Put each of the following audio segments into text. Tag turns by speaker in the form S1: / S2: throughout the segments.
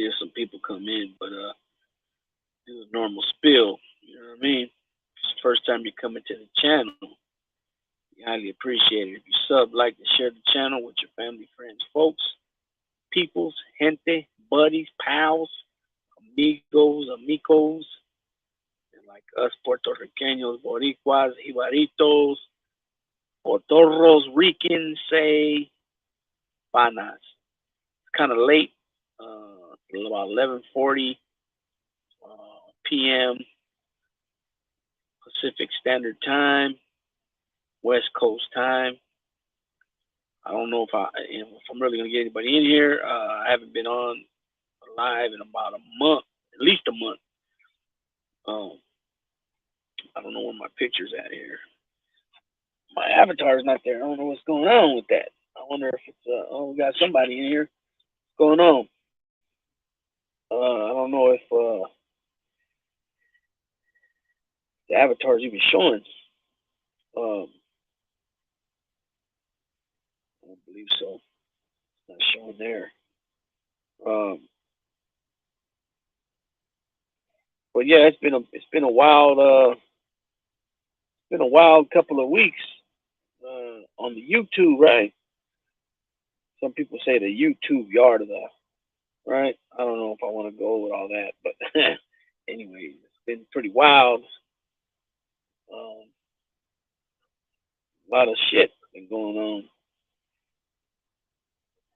S1: until some people come in, but do a normal spill. You know what I mean? It's the first time you're coming to the channel. We highly appreciate it. If you sub, like, and share the channel with your family, friends, folks, peoples, gente, buddies, pals, amigos, amicos, and like us Puertorriqueños, Boricuas, Ibaritos, Portorros, Ricans, say, panas. It's kind of late, about 11:40 p.m. Pacific Standard Time, West Coast time. I don't know if I'm really gonna get anybody in here. I haven't been on live in about a month, at least a month. I don't know where my picture's at here. My avatar's not there. I don't know what's going on with that. I wonder if it's we got somebody in here. What's going on? I don't know if the avatar's even showing. I don't believe so. It's not showing there. But yeah, it's been a wild couple of weeks on the YouTube, right? Some people say the YouTube yard of the right. I don't know if I want to go with all that, but anyway, it's been pretty wild. A lot of shit been going on.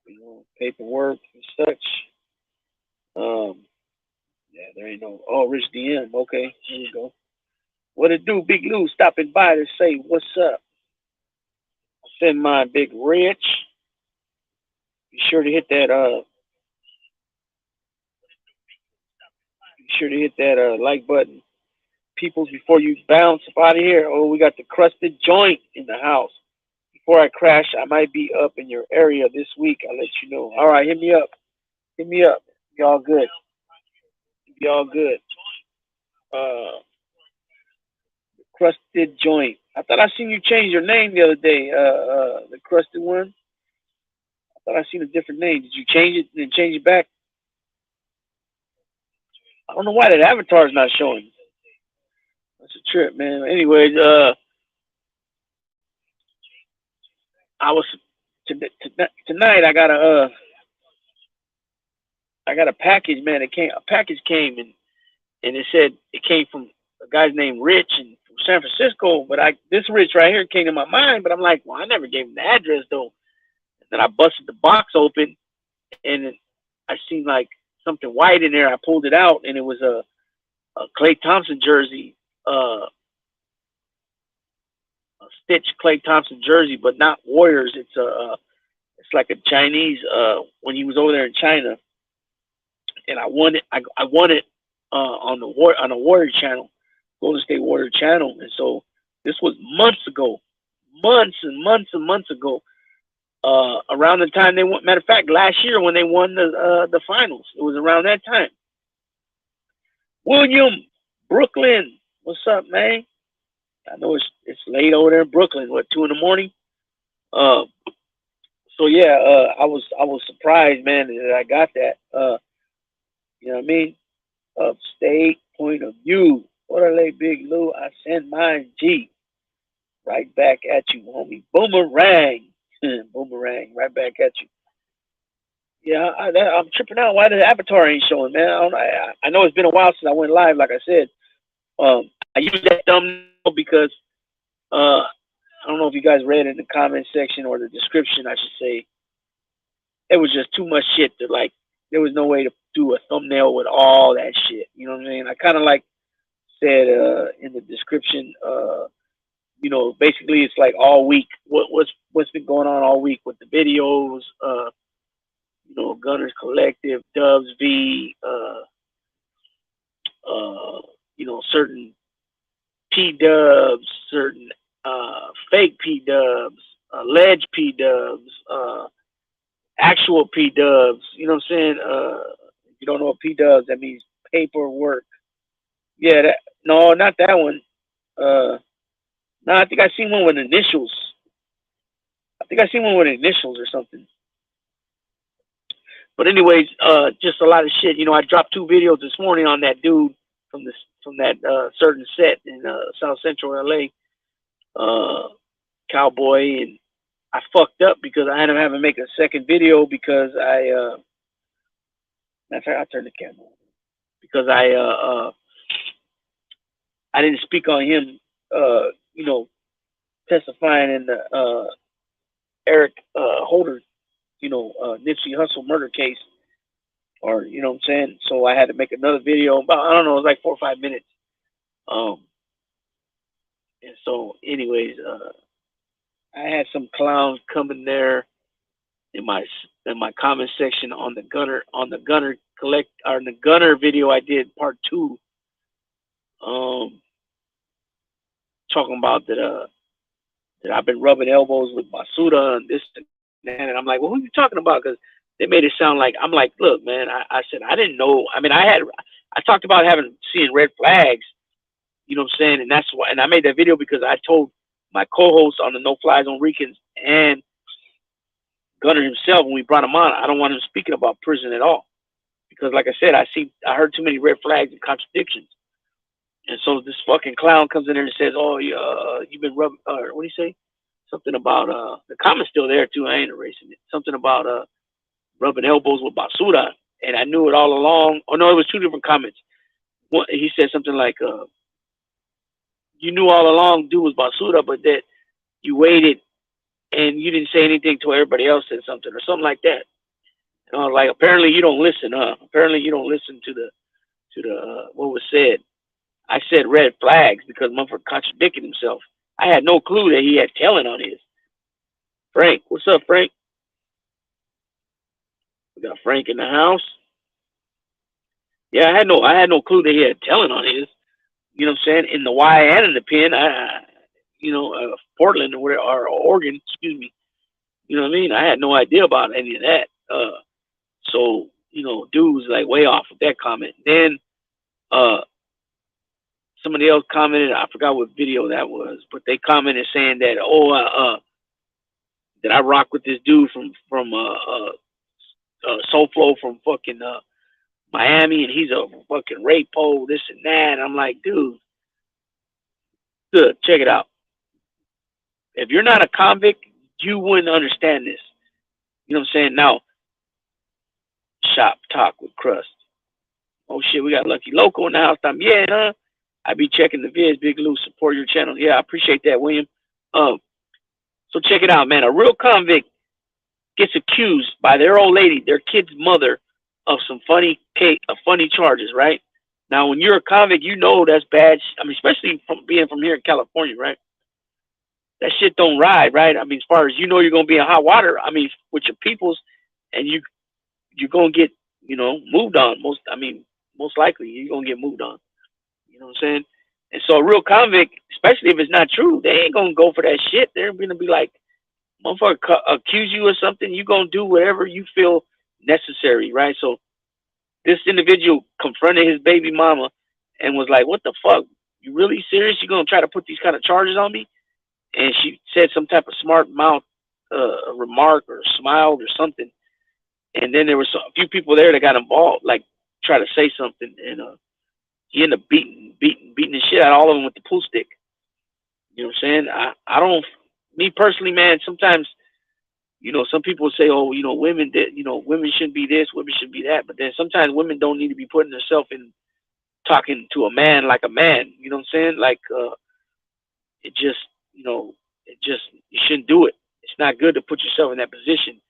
S1: You know, paperwork and such. Yeah, there ain't no. Oh, Rich DM. Okay, here you go. What it do, Big Lou? Stopping by to say what's up. Send my Big Rich. Be sure to hit that. Be sure to hit that like button, peoples, before you bounce up out of here. Oh, we got the crusted joint in the house. Before I crash, I might be up in your area this week. I'll let you know. All right, hit me up. Hit me up. Y'all good. Y'all good. Crusted joint. I thought I seen you change your name the other day. The crusted one. I thought I seen a different name. Did you change it and change it back? I don't know why that avatar is not showing. That's a trip, man. Anyways, I was tonight. I got a package, man. A package came and it said it came from a guy's named Rich and from San Francisco. But this Rich right here came to my mind. But I'm like, well, I never gave him the address though. And then I busted the box open, and I seen like something white in there. I pulled it out, and it was a Klay Thompson jersey, a stitched Klay Thompson jersey, but not Warriors. It's like a Chinese when he was over there in China, and I won it. I won it on the Warrior channel, Golden State Warrior channel, and so this was months ago, months and months and months ago. Around the time they won, matter of fact, last year when they won the finals, it was around that time. William, Brooklyn, what's up, man? I know it's late over there in Brooklyn. What, 2 a.m? So yeah, I was surprised, man, that I got that. You know what I mean? Upstate point of view. What are they, Big Lou? I send mine G. Right back at you, homie. Boomerang. Boomerang. Right back at you. Yeah, I'm tripping out. Why the avatar ain't showing, man? I know it's been a while since I went live, like I said. I use that thumbnail because I don't know if you guys read it in the comment section or the description, I should say. It was just too much shit to like. There was no way to do a thumbnail with all that shit. You know what I mean? I kind of like said in the description. You know, basically it's like all week. What's been going on all week with the videos? You know, Gunners Collective, Dubs V. You know, certain P-dubs, certain fake P-dubs, alleged P-dubs, actual P-dubs. You know what I'm saying? If you don't know what P-dubs, that means paperwork. Yeah, no, not that one. No, I think I seen one with initials. I think I seen one with initials or something. But anyways, just a lot of shit. You know, I dropped 2 videos this morning on that dude from this from that certain set in South Central LA, Cowboy, and I fucked up because I ended up having to make a second video because I turned the camera on because I didn't speak on him, you know, testifying in the Eric Holder, you know, Nipsey Hussle murder case, or you know what I'm saying. So I had to make another video about, I don't know, it was like 4 or 5 minutes. And so, anyways, I had some clowns coming there in my comment section on the Gunner video I did part 2, talking about that I've been rubbing elbows with Basuda and this and that, and I'm like, well, who are you talking about? Because they made it sound like I'm like, look, man, I said I didn't know. I mean, I talked about seeing red flags, you know what I'm saying, and that's why. And I made that video because I told my co-host on the NoFlyZone Ricans and Gunner himself when we brought him on, I don't want him speaking about prison at all, because like I said, I heard too many red flags and contradictions. And so this fucking clown comes in there and says, oh, you've been rubbing, what do you say? Something about, the comment's still there too, I ain't erasing it. Something about rubbing elbows with Basuda. And I knew it all along. Oh no, it was 2 different comments. One, he said something like, you knew all along dude was Basuda, but that you waited and you didn't say anything till everybody else said something or something like that. And I was like, apparently you don't listen, huh? Apparently you don't listen to the what was said. I said red flags because Mumford contradicted himself. I had no clue that he had talent on his. Frank, what's up, Frank? We got Frank in the house. Yeah, I had no clue that he had talent on his. You know what I'm saying? In the Y and in the pen, Portland or Oregon, excuse me. You know what I mean? I had no idea about any of that. So, you know, dude was like way off with that comment. Then somebody else commented, I forgot what video that was, but they commented saying that, that I rock with this dude from Soul Flow from fucking Miami, and he's a fucking rapo, this and that. And I'm like, dude, good, check it out. If you're not a convict, you wouldn't understand this. You know what I'm saying? Now, shop talk with crust. Oh shit, we got Lucky Loco in the house. Yeah, huh? I be checking the vids. Big Lou, support your channel. Yeah, I appreciate that, William. So check it out, man. A real convict gets accused by their old lady, their kid's mother, of some funny charges, right? Now, when you're a convict, you know that's bad. I mean, especially from being from here in California, right? That shit don't ride, right? I mean, as far as you know, you're gonna be in hot water. I mean, with your peoples, and you're gonna get, you know, moved on. Most likely you're gonna get moved on. You know what I'm saying? And so a real convict, especially if it's not true, they ain't gonna go for that shit. They're gonna be like, motherfucker, accuse you of something, you gonna do whatever you feel necessary, right? So this individual confronted his baby mama and was like, what the fuck? You really serious? You gonna try to put these kind of charges on me? And she said some type of smart mouth remark or smiled or something. And then there was a few people there that got involved, like try to say something, and he ended up beating the shit out of all of them with the pool stick. You know what I'm saying? I don't, me personally, man, sometimes, you know, some people say, oh, you know, women shouldn't be this, women shouldn't be that. But then sometimes women don't need to be putting themselves in talking to a man like a man. You know what I'm saying? Like, it just, you shouldn't do it. It's not good to put yourself in that position.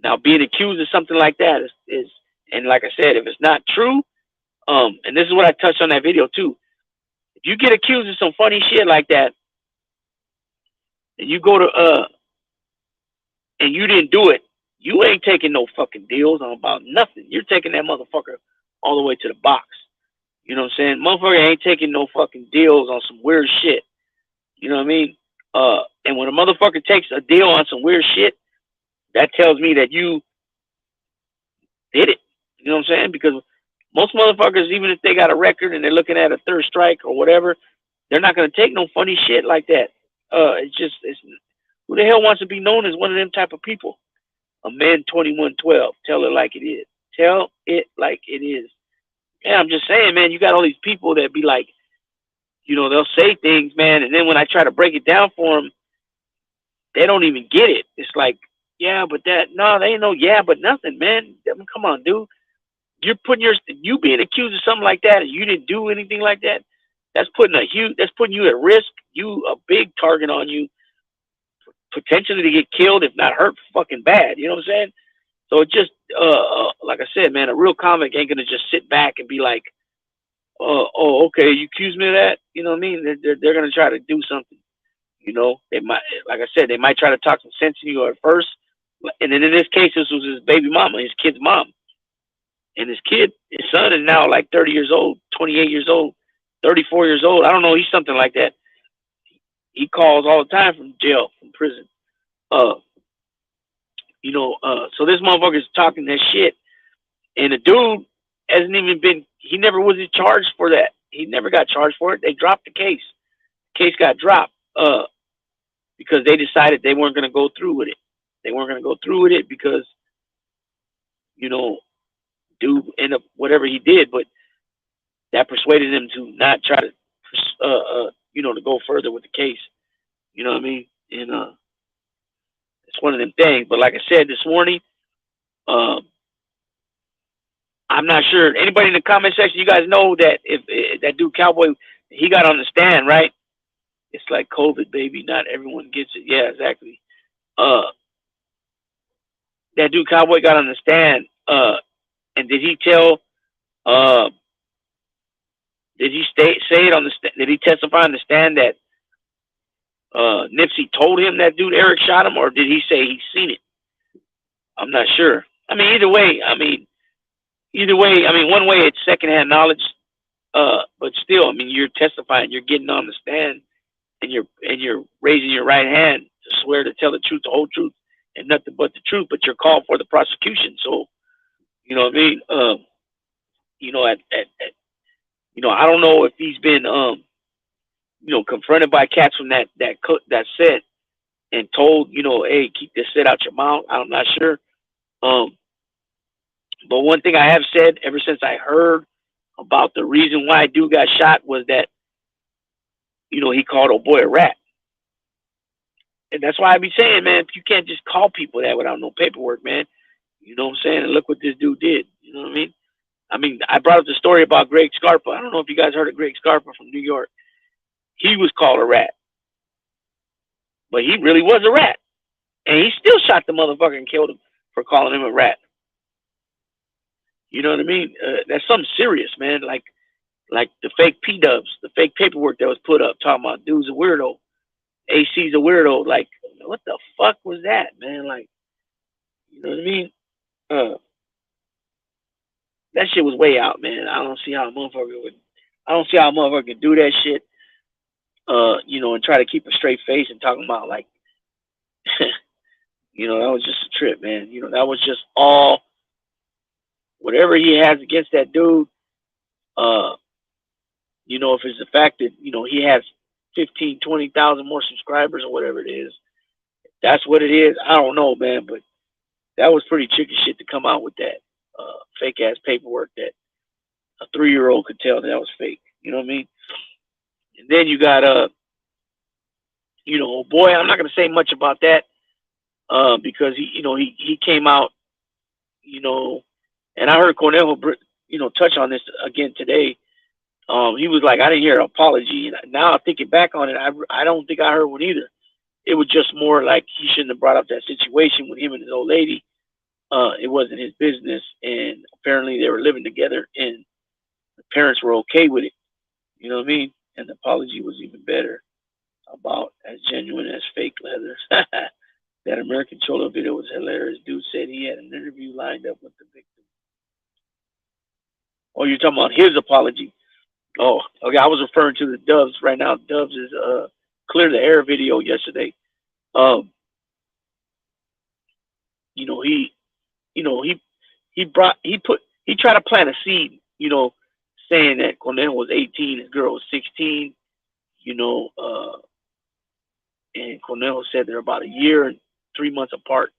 S1: Now, being accused of something like that is, and like I said, if it's not true, and this is what I touched on that video too. If you get accused of some funny shit like that, and you go to, and you didn't do it, you ain't taking no fucking deals on about nothing. You're taking that motherfucker all the way to the box. You know what I'm saying? Motherfucker ain't taking no fucking deals on some weird shit. You know what I mean? And when a motherfucker takes a deal on some weird shit, that tells me that you did it. You know what I'm saying? Because most motherfuckers, even if they got a record and they're looking at a third strike or whatever, they're not going to take no funny shit like that. It's who the hell wants to be known as one of them type of people? Amend 2112. Tell it like it is. Tell it like it is. Yeah, I'm just saying, man, you got all these people that be like, they'll say things, man, and then when I try to break it down for them, they don't even get it. It's like, yeah, but that, no, they ain't no yeah, but nothing, man. I mean, come on, dude. You're putting you being accused of something like that, and you didn't do anything like that. That's putting you at risk. You a big target on you, potentially to get killed, if not hurt, fucking bad. You know what I'm saying? So it just, like I said, man, a real comic ain't gonna just sit back and be like, oh, okay, you accuse me of that. You know what I mean? They're gonna try to do something. They might, like I said, they might try to talk some sense to you at first, and then in this case, this was his baby mama, his kid's mom, and his son is now like 30 years old, 28 years old, 34 years old. I don't know, he's something like that. He calls all the time from jail, from prison. So this motherfucker's talking that shit, and the dude hasn't even been. He never was charged for that. He never got charged for it. They dropped the case. The case got dropped because they decided they weren't going to go through with it. They weren't going to go through with it because, dude ended up whatever he did, but that persuaded him to not try to, to go further with the case. You know what I mean? And it's one of them things. But like I said this morning, I'm not sure. Anybody in the comment section, you guys know that if that dude Cowboy, he got on the stand, right? It's like COVID, baby. Not everyone gets it. Yeah, exactly. That dude Cowboy got on the stand, and did he tell? Did he say it on the stand? Did he testify on the stand that Nipsey told him that dude Eric shot him, or did he say he's seen it? I'm not sure. I mean, either way, one way it's secondhand knowledge, but still, you're testifying, you're getting on the stand, and you're raising your right hand to swear to tell the truth, the whole truth, and nothing but the truth. But you're called for the prosecution, so you know what I mean. I don't know if he's been confronted by cats from that set and told, hey, keep this shit out your mouth. I'm not sure. But one thing I have said ever since I heard about the reason why dude got shot was that, he called old boy a rat. And that's why I be saying, man, you can't just call people that without no paperwork, man. You know what I'm saying? And look what this dude did. You know what I mean? I brought up the story about Greg Scarpa. I don't know if you guys heard of Greg Scarpa from New York. He was called a rat. But he really was a rat. And he still shot the motherfucker and killed him for calling him a rat. You know what I mean? That's something serious, man. Like the fake P-dubs, the fake paperwork that was put up talking about dude's a weirdo. AC's a weirdo. Like, what the fuck was that, man? Like, you know what I mean? That shit was way out, man. I don't see how a motherfucker could do that shit. And try to keep a straight face and talking about like, that was just a trip, man. That was just all whatever he has against that dude. If it's the fact that he has 15, 20,000 more subscribers or whatever it is, that's what it is. I don't know, man, but that was pretty tricky shit to come out with that fake ass paperwork that a 3-year-old could tell that was fake. You know what I mean? And then you got boy, I'm not gonna say much about that because he came out, and I heard Cornell touch on this again today. He was like, I didn't hear an apology, and now I'm thinking back on it, I don't think I heard one either. It was just more like he shouldn't have brought up that situation with him and his old lady. It wasn't his business, and apparently they were living together, and the parents were okay with it. You know what I mean? And the apology was even better, about as genuine as fake leather. That American Cholo video was hilarious. Dude said he had an interview lined up with the victim. Oh, you're talking about his apology? Oh, okay. I was referring to the Doves right now. Doves is clear the air video yesterday. He tried to plant a seed, saying that Cornell was 18, his girl was 16, and Cornell said they're about a year and 3 months apart.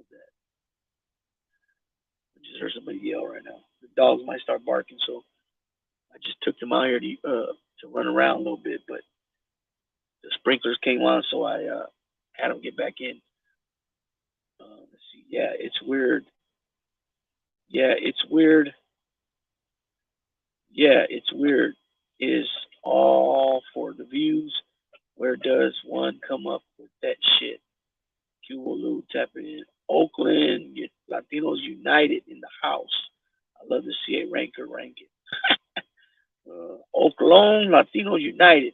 S1: was that? I just heard somebody yell right now. The dogs might start barking, so I just took them out here to run around a little bit, but the sprinklers came on, so I had them get back in. Let's see. Yeah, it's weird. Yeah, it's weird. Yeah, it's weird. Is all for the views. Where does one come up with that shit? Q tapping in. Oakland, Latinos United in the house. I love to see a ranker rank it. Oakland, Latinos United.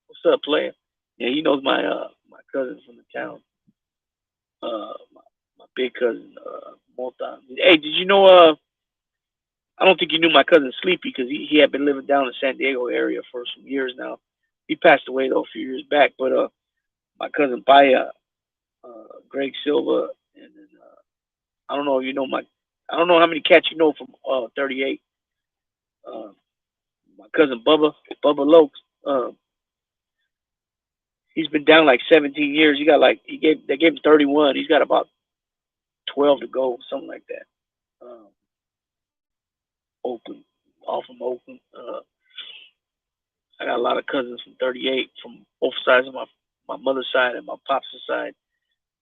S1: What's up, player? Yeah, he knows my cousin from the town. My big cousin, Mota. Hey, did you know? I don't think you knew my cousin Sleepy because he had been living down in the San Diego area for some years now. He passed away though a few years back. But my cousin Paya, Greg Silva, and then I don't know if you know I don't know how many cats you know from 38. My cousin Bubba Lokes. He's been down like 17 years. He got they gave him 31. He's got about 12 to go, something like that. Oakland, all from Oakland. I got a lot of cousins from 38 from both sides of my mother's side and my pops' side.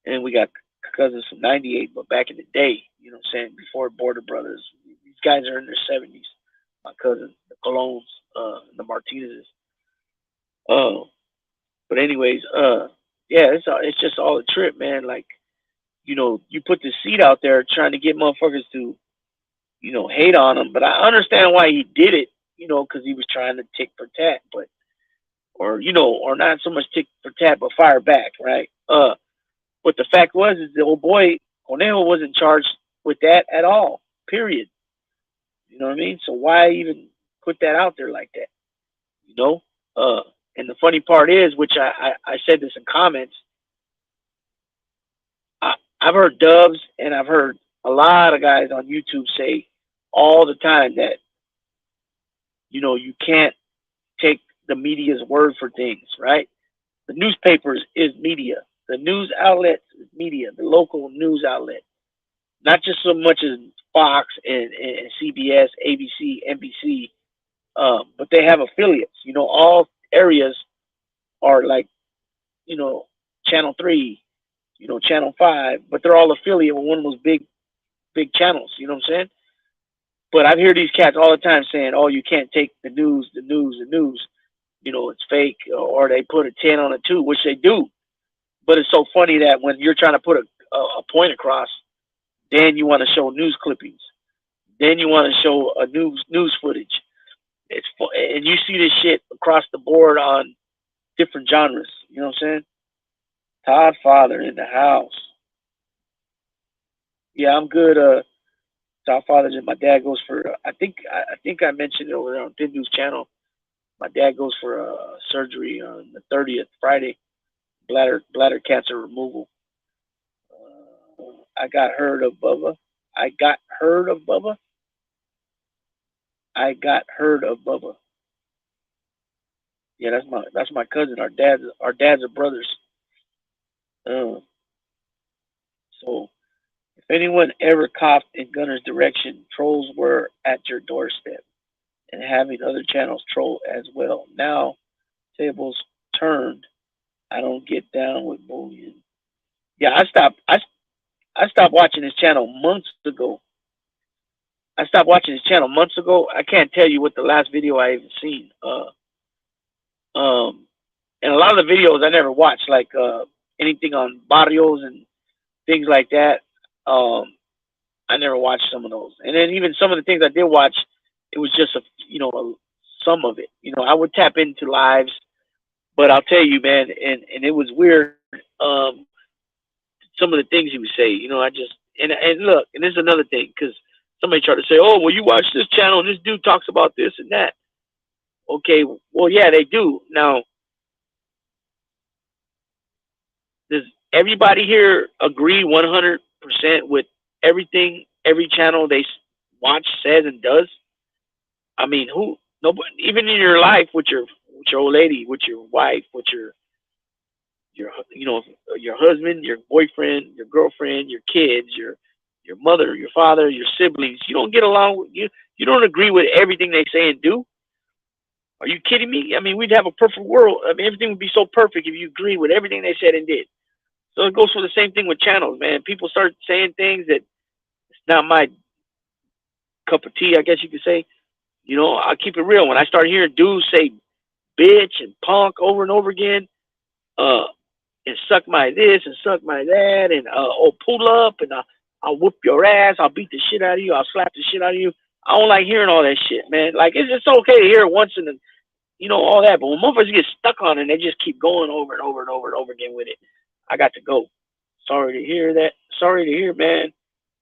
S1: And we got cousins from 98, but back in the day, you know what I'm saying, before Border Brothers. These guys are in their 70s. My cousins, the Colognes, the Martinezes. But anyways, yeah, it's just all a trip, man. Like, you know, you put the seed out there trying to get motherfuckers to, you know, hate on him. But I understand why he did it, you know, because he was trying to tick for tat, or not so much tick for tat, but fire back, right? But the fact is the old boy Conejo wasn't charged with that at all. Period. You know what I mean? So why even put that out there like that? You know? And the funny part is, which I said this in comments, I've heard Dubs and I've heard a lot of guys on YouTube say all the time that, you know, you can't take the media's word for things, right? The newspapers is media. The news outlets is media, the local news outlet. Not just so much as Fox and CBS, ABC, NBC, but they have affiliates. You know, all areas are like, you know, Channel 3, you know, Channel 5, but they're all affiliate with one of those big channels, you know what I'm saying? But I hear these cats all the time saying, oh, you can't take the news, you know, it's fake, or they put a 10 on a 2, which they do. But it's so funny that when you're trying to put a point across, then you want to show news clippings. Then you want to show a news footage. And you see this shit across the board on different genres. You know what I'm saying? Todd Father in the house. Yeah, I'm good. Todd Father and my dad goes for. I think I mentioned it over there on Thin News channel. My dad goes for surgery on the 30th, Friday. Bladder cancer removal. I got heard of Bubba. I got heard of Bubba. Yeah, that's my cousin. Our dads are brothers. So if anyone ever coughed in Gunner's direction, trolls were at your doorstep and having other channels troll as well. Now tables turned. I don't get down with bullying. Yeah, I stopped watching his channel months ago. I can't tell you what the last video I even seen. And a lot of the videos I never watched, like anything on barrios and things like that. I never watched some of those. And then even some of the things I did watch, it was just some of it. You know, I would tap into lives, but I'll tell you, man, and it was weird. Some of the things he would say, you know, and look, and this is another thing, because somebody tried to say, oh, well, you watch this channel and this dude talks about this and that. Okay, well, yeah, they do. Now, does everybody here agree 100% with everything every channel they watch says and does? I mean, nobody, even in your life with your old lady, with your wife, with your husband, your boyfriend, your girlfriend, your kids, your mother, your father, your siblings. You don't get along with you. You don't agree with everything they say and do. Are you kidding me? I mean, we'd have a perfect world. I mean, everything would be so perfect if you agree with everything they said and did. So it goes for the same thing with channels, man. People start saying things that it's not my cup of tea, I guess you could say. I'll keep it real. When I start hearing dudes say bitch and punk over and over again, uh, and suck my this and suck my that, and pull up and I'll whoop your ass, I'll beat the shit out of you, I'll slap the shit out of you. I don't like hearing all that shit, man. Like, it's just okay to hear it once in the, all that. But when motherfuckers get stuck on it and they just keep going over and over and over and over again with it, I got to go. Sorry to hear that. Sorry to hear, man.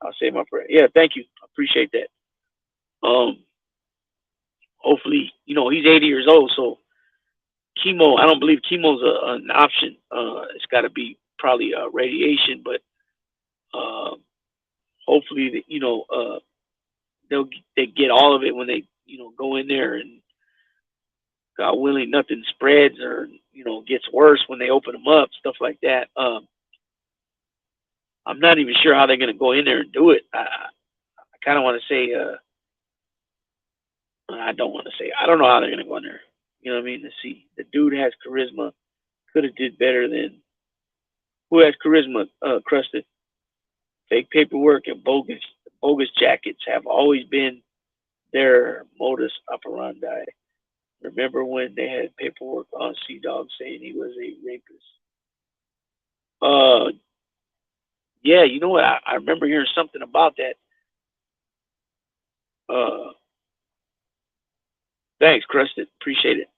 S1: I'll say my prayer. Yeah, thank you. I appreciate that. Hopefully, he's 80 years old, so chemo, I don't believe chemo's an option. It's got to be probably radiation, but hopefully, they get all of it when they, go in there, and God willing, nothing spreads or gets worse when they open them up, stuff like that. I'm not even sure how they're gonna go in there and do it. I kind of want to say, I don't want to say. I don't know how they're gonna go in there. You know what I mean? Let's see. The dude has charisma. Could have did better than. Who has charisma? Crusted. Fake paperwork and bogus jackets have always been their modus operandi. Remember when they had paperwork on Dog saying he was a rapist? Yeah, you know what? I remember hearing something about that. Thanks, Crusted. Appreciate it.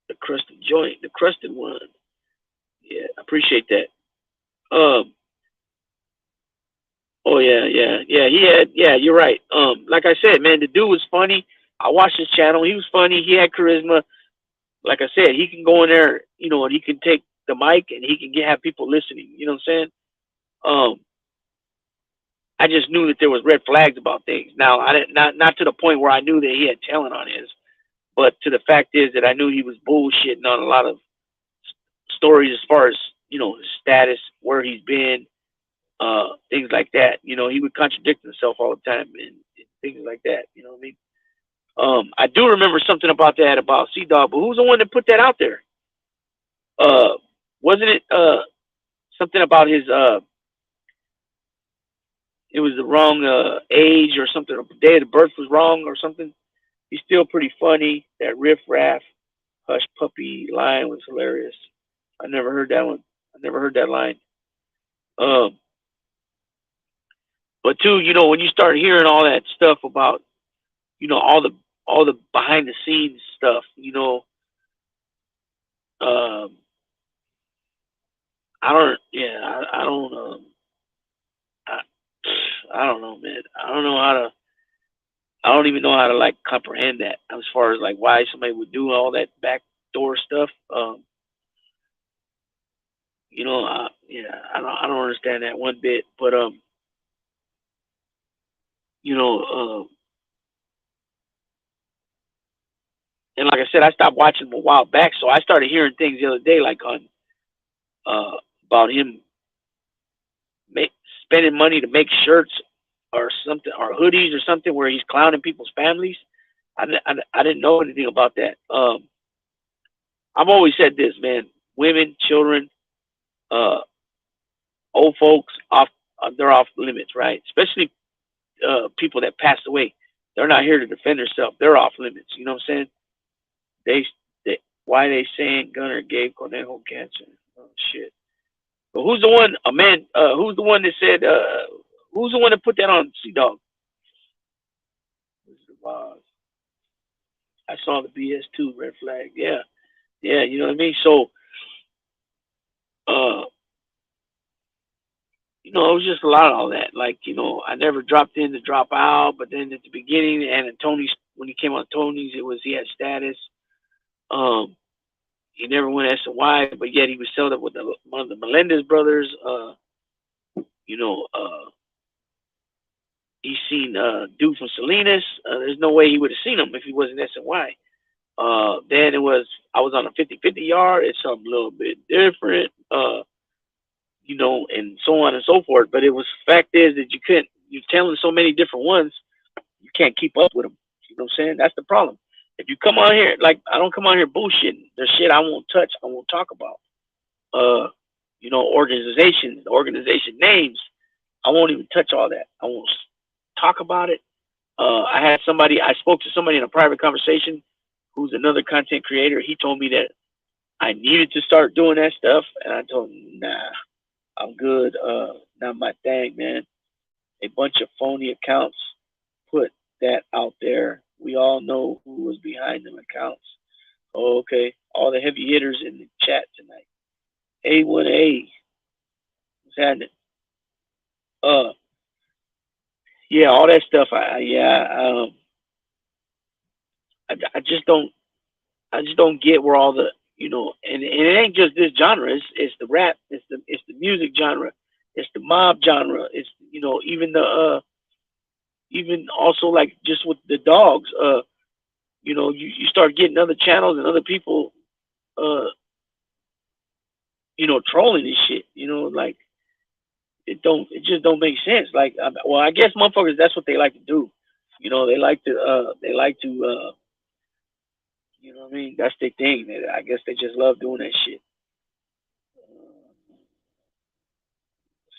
S1: The crusted joint, the crusted one. Yeah, appreciate that. Oh yeah. Yeah, you're right. Like I said, man, the dude was funny. I watched his channel. He was funny. He had charisma. Like I said, he can go in there, and he can take the mic and he can have people listening. You know what I'm saying? I just knew that there was red flags about things. Now, I didn't, not to the point where I knew that he had talent on his, but to the fact is that I knew he was bullshitting on a lot of stories as far as his status, where he's been, things like that. He would contradict himself all the time and things like that. You know what I mean? I do remember something about that about Dog, but who's the one that put that out there? Wasn't it something about his it was the wrong age or something, the day of the birth was wrong or something? He's still pretty funny. That riff raff hush puppy line was hilarious. I never heard that one. I never heard that line. But too, when you start hearing all that stuff about, all the behind the scenes stuff, I don't, yeah, I don't, I don't know, man. I don't even know how to like comprehend that as far as like why somebody would do all that backdoor stuff. Yeah, I don't understand that one bit. But and like I said, I stopped watching him a while back, so I started hearing things the other day, like on about him spending money to make shirts or something, or hoodies or something, where he's clowning people's families. I didn't know anything about that. I've always said this, man: women, children, old folks, they're off limits, right? Especially people that passed away. They're not here to defend themselves. They're off limits. You know what I'm saying? Why they saying Gunner gave Conejo cancer? Oh shit! But who's the one? Who's the one that said? Who's the one that put that on Dog? I saw the BS too. Red flag. Yeah. You know what I mean. So, it was just a lot of all that. Like, I never dropped in to drop out, but then at the beginning, and at Tony's, when he came on Tony's, he had status. He never went SY, but yet he was sold up with one of the Melendez brothers. He's seen dude from Salinas. There's no way he would have seen him if he wasn't SY. Then I was on a 50-50 yard. It's something a little bit different. And so on and so forth. But it was fact is that you're telling so many different ones, you can't keep up with them. You know what I'm saying? That's the problem. If you come on here, like I don't come on here bullshitting. There's shit I won't touch. I won't talk about. Organization names. I won't even touch all that. I won't talk about it. I spoke to somebody in a private conversation who's another content creator. He told me that I needed to start doing that stuff. And I told him, nah, I'm good. Not my thing, man. A bunch of phony accounts put that out there. We all know who was behind them accounts. Oh, okay. All the heavy hitters in the chat tonight. A1A. What's happening? Yeah, all that stuff. I just don't get where all the and it ain't just this genre. It's the rap. It's the music genre. It's the mob genre. It's even also like just with the dogs. You start getting other channels and other people trolling this shit. Like it just don't make sense. Like I guess motherfuckers that's what they like to do. They like to you know what I mean? That's their thing. I guess they just love doing that shit.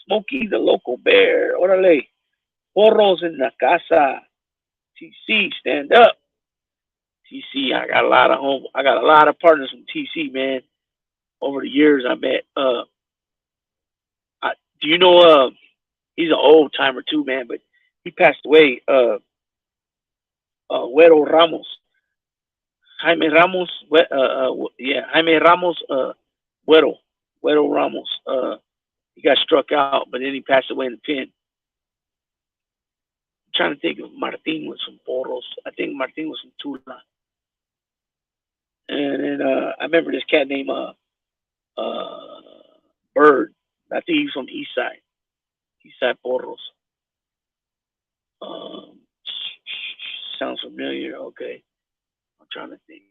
S1: Smokey the local bear. Orale. Porros in la casa. TC, stand up. TC, I got a lot of partners from TC, man. Over the years I met do you know he's an old timer too, man, but he passed away, Güero Ramos. Jaime Ramos, Jaime Ramos, Güero Ramos. He got struck out, but then he passed away in the pen. I'm trying to think if Martin was from Porros. I think Martin was from Tula. And then I remember this cat named Bird. I think he's from Eastside Porros. Sounds familiar. Okay, I'm trying to think.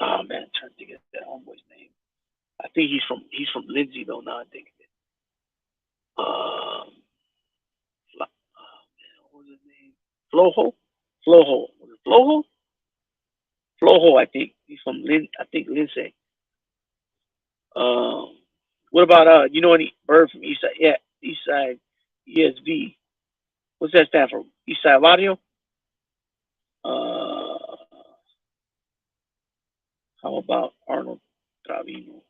S1: Oh man, I'm trying to think of that homeboy's name. I think he's from Lindsay though. Now I think of it. What was his name? Flojo. Was it Flojo? Flojo, I think he's from Lindsay. What about any Bird from Eastside? Yeah, Eastside ESV. What's that stand for? Eastside Audio. How about Arnold Travino?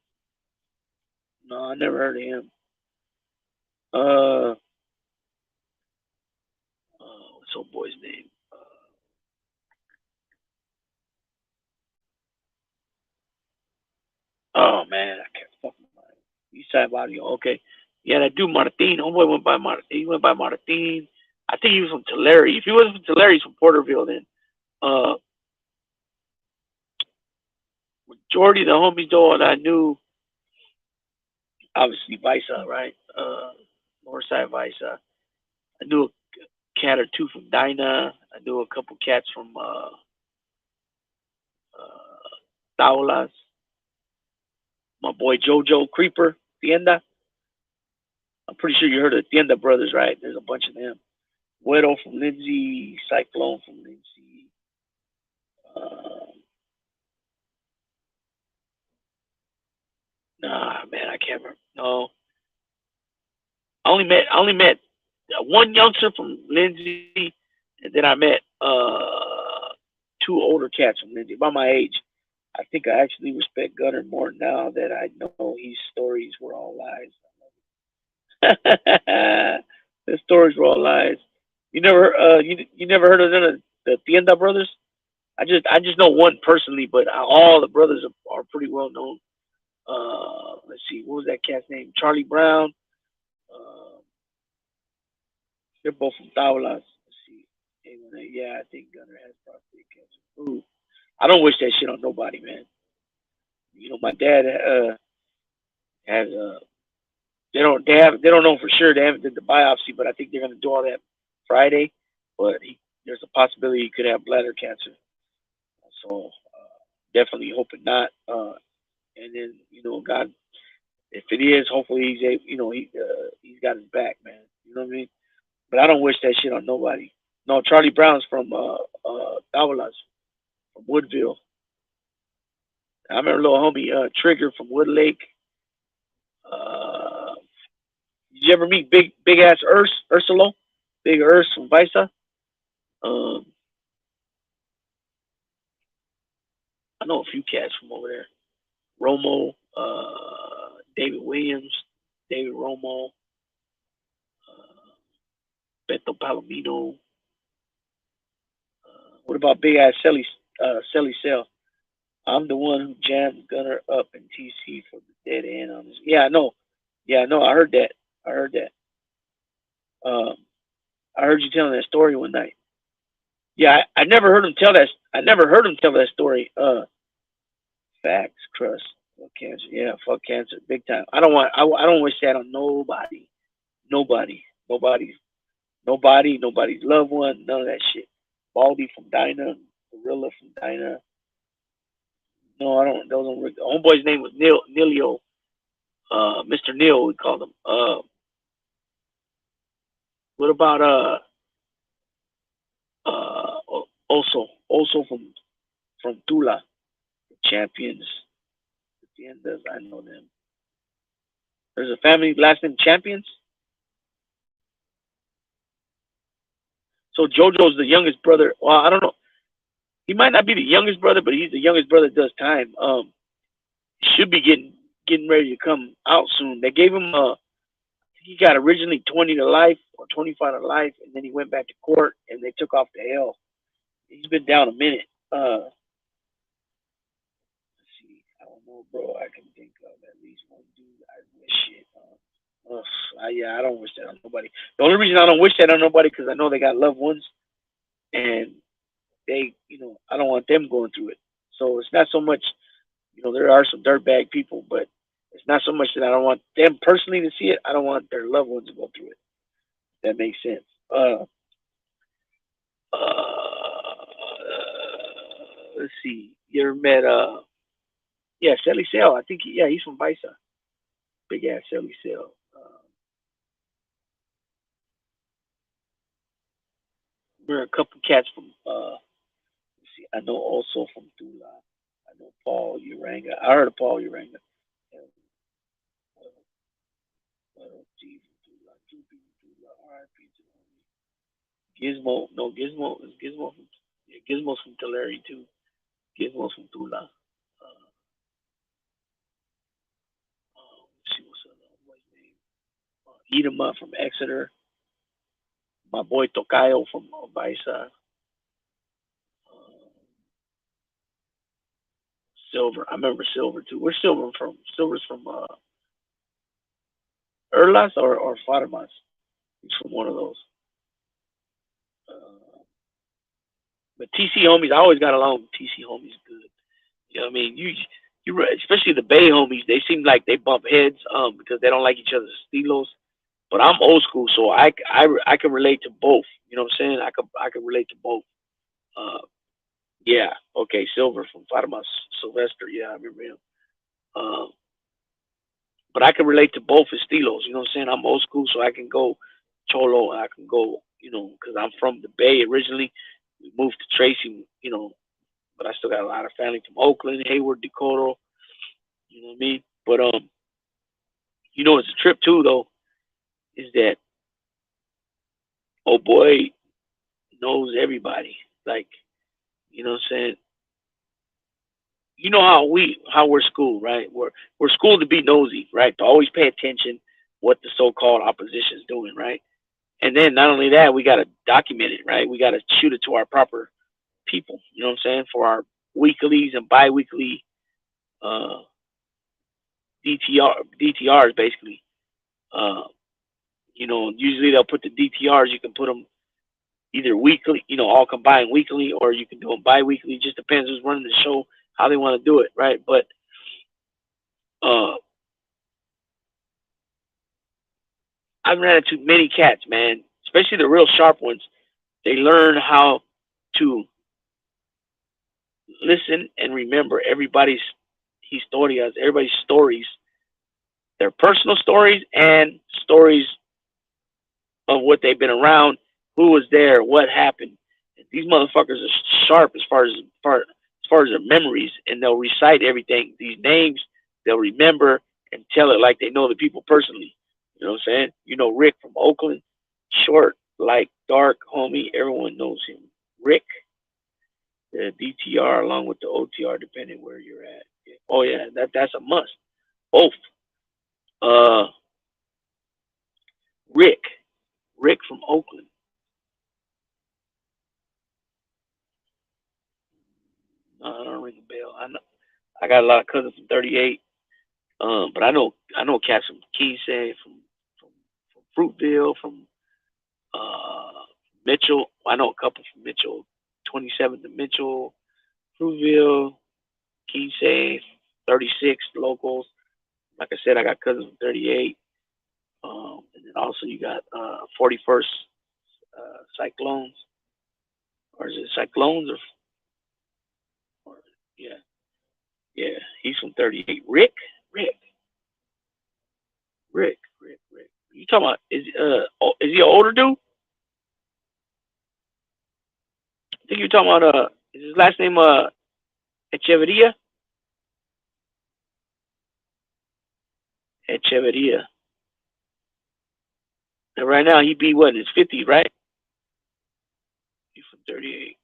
S1: No, I never heard of him. What's old boy's name? Oh man, I can't fucking mind. Eastside Audio. Okay, yeah, that dude Martin. Homeboy went by Martin. He went by Martin. I think he was from Tulare. If he wasn't from Tulare, he's from Porterville. Then, majority of the homies though that I knew, obviously Visa, right? Northside Visa. I knew a cat or two from Dinah. I knew a couple cats from Taulas. My boy Jojo Creeper, Tienda. I'm pretty sure you heard of the Tienda brothers, right? There's a bunch of them. Güero from Lindsay, Cyclone from Lindsay. Nah, man, I can't remember. No, I only met one youngster from Lindsay, and then I met two older cats from Lindsay, about my age. I think I actually respect Gunner more now that I know his stories were all lies. His stories were all lies. You never heard of the Tienda brothers? I just know one personally, but all the brothers are pretty well known. Let's see, what was that cat's name? Charlie Brown. They're both from Taulas. Let's see. Yeah, I think Gunner has prostate cancer. Ooh, I don't wish that shit on nobody, man. My dad has they don't know for sure. They haven't did the biopsy, but I think they're gonna do all that Friday, but there's a possibility he could have bladder cancer. So definitely hoping not. And then God, if it is, hopefully he's able, he's got his back, man. You know what I mean? But I don't wish that shit on nobody. No, Charlie Brown's from Davalas, from Woodville. I remember little homie Trigger from Wood Lake. Uh, did you ever meet big ass Ursula? Big Urs from Visa? Um, I know a few cats from over there. Romo, David Williams, David Romo, Beto Palomino. What about big ass Selly Cell? I'm the one who jammed Gunner up in TC for the dead end on this. Yeah, I know. Yeah, I know. I heard that. I heard that. Um, I heard you telling that story one night. Yeah, I never heard him tell that. I never heard him tell that story. Facts, crust. Fuck cancer. Yeah, fuck cancer, big time. I don't want. I don't wish that on nobody. Nobody. Nobody. Nobody. Nobody's loved one. None of that shit. Baldy from Dinah. Gorilla from Dinah. No, I don't. Those don't. The homeboy's name was Neilio. Mr. Neil, we called him. What about also from Tula, the champions. The Tiendas, I know them. There's a family last name Champions. So JoJo's the youngest brother. Well, I don't know. He might not be the youngest brother, but he's the youngest brother that does time. He should be getting ready to come out soon. They gave him he got originally 20 to life or 25 to life, and then he went back to court and they took off to hell. He's been down a minute. Let's see, I don't know, bro. I can think of at least one dude. I wish shit. Yeah, I don't wish that on nobody. The only reason I don't wish that on nobody because I know they got loved ones, and they, I don't want them going through it. So it's not so much, there are some dirtbag people, but it's not so much that I don't want them personally to see it. I don't want their loved ones to go through it. That makes sense. Let's see. You ever met yeah, Sally Sale. I think he's from Visa. Big ass Sally Sale. We're a couple cats from let's see, I know also from Tula. I know Paul Uranga. I heard of Paul Uranga. Gizmo, no Gizmo is Gizmo from Gizmo's from Tulare too. Gizmo's from Tula. Let's see what's what's his name. Edema from Exeter. My boy Tocayo from Visa. Silver. I remember Silver too. Where's Silver from? Silver's from Erlas or Fatimas. He's from one of those. But TC homies, I always got along with TC homies good. You know what I mean? You especially the Bay homies, they seem like they bump heads because they don't like each other's estilos. But I'm old school, so I can relate to both. You know what I'm saying? I can relate to both. Yeah, okay, Silver from Fatimas, Sylvester. Yeah, I remember him. Um, but I can relate to both estilos. You know what I'm saying? I'm old school, so I can go cholo. I can go, because I'm from the Bay originally. We moved to Tracy, but I still got a lot of family from Oakland, Hayward, Decoto. You know what I mean? But it's a trip too, though. Is that oh boy knows everybody? Like, you know what I'm saying? You know how we're schooled, right? We're schooled to be nosy, right? To always pay attention what the so-called opposition is doing, right? And then not only that, we got to document it, right? We got to shoot it to our proper people. You know what I'm saying? For our weeklies and biweekly uh, DTRs, basically. Uh, usually they'll put the DTRs. You can put them either weekly, all combined weekly, or you can do them biweekly. Just depends who's running the show, how they want to do it, right? But I've ran into many cats, man, especially the real sharp ones, they learn how to listen and remember everybody's historias, everybody's stories, their personal stories and stories of what they've been around, who was there, what happened. These motherfuckers are sharp as far as their memories, and they'll recite everything. These names they'll remember and tell it like they know the people personally. You know what I'm saying? You know Rick from Oakland, short, like dark, homie. Everyone knows him. Rick, the DTR along with the OTR, depending where you're at. Oh yeah, that's a must. Both. Uh, Rick, Rick from Oakland. I don't ring a bell. I got a lot of cousins from 38. But I know cats from Keysay, from Fruitville, from uh Mitchell. I know a couple from Mitchell, 27th and Mitchell, Fruitville, Keysay, 36 locals. Like I said, I got cousins from 38. And then also you got 41st Cyclones, or is it Cyclones or yeah, yeah, he's from 38. Rick, Rick. You talking about is he an older dude? I think you're talking about is his last name Echeverria? Echeverria. And right now he be what in his 50s, right? He's from 38.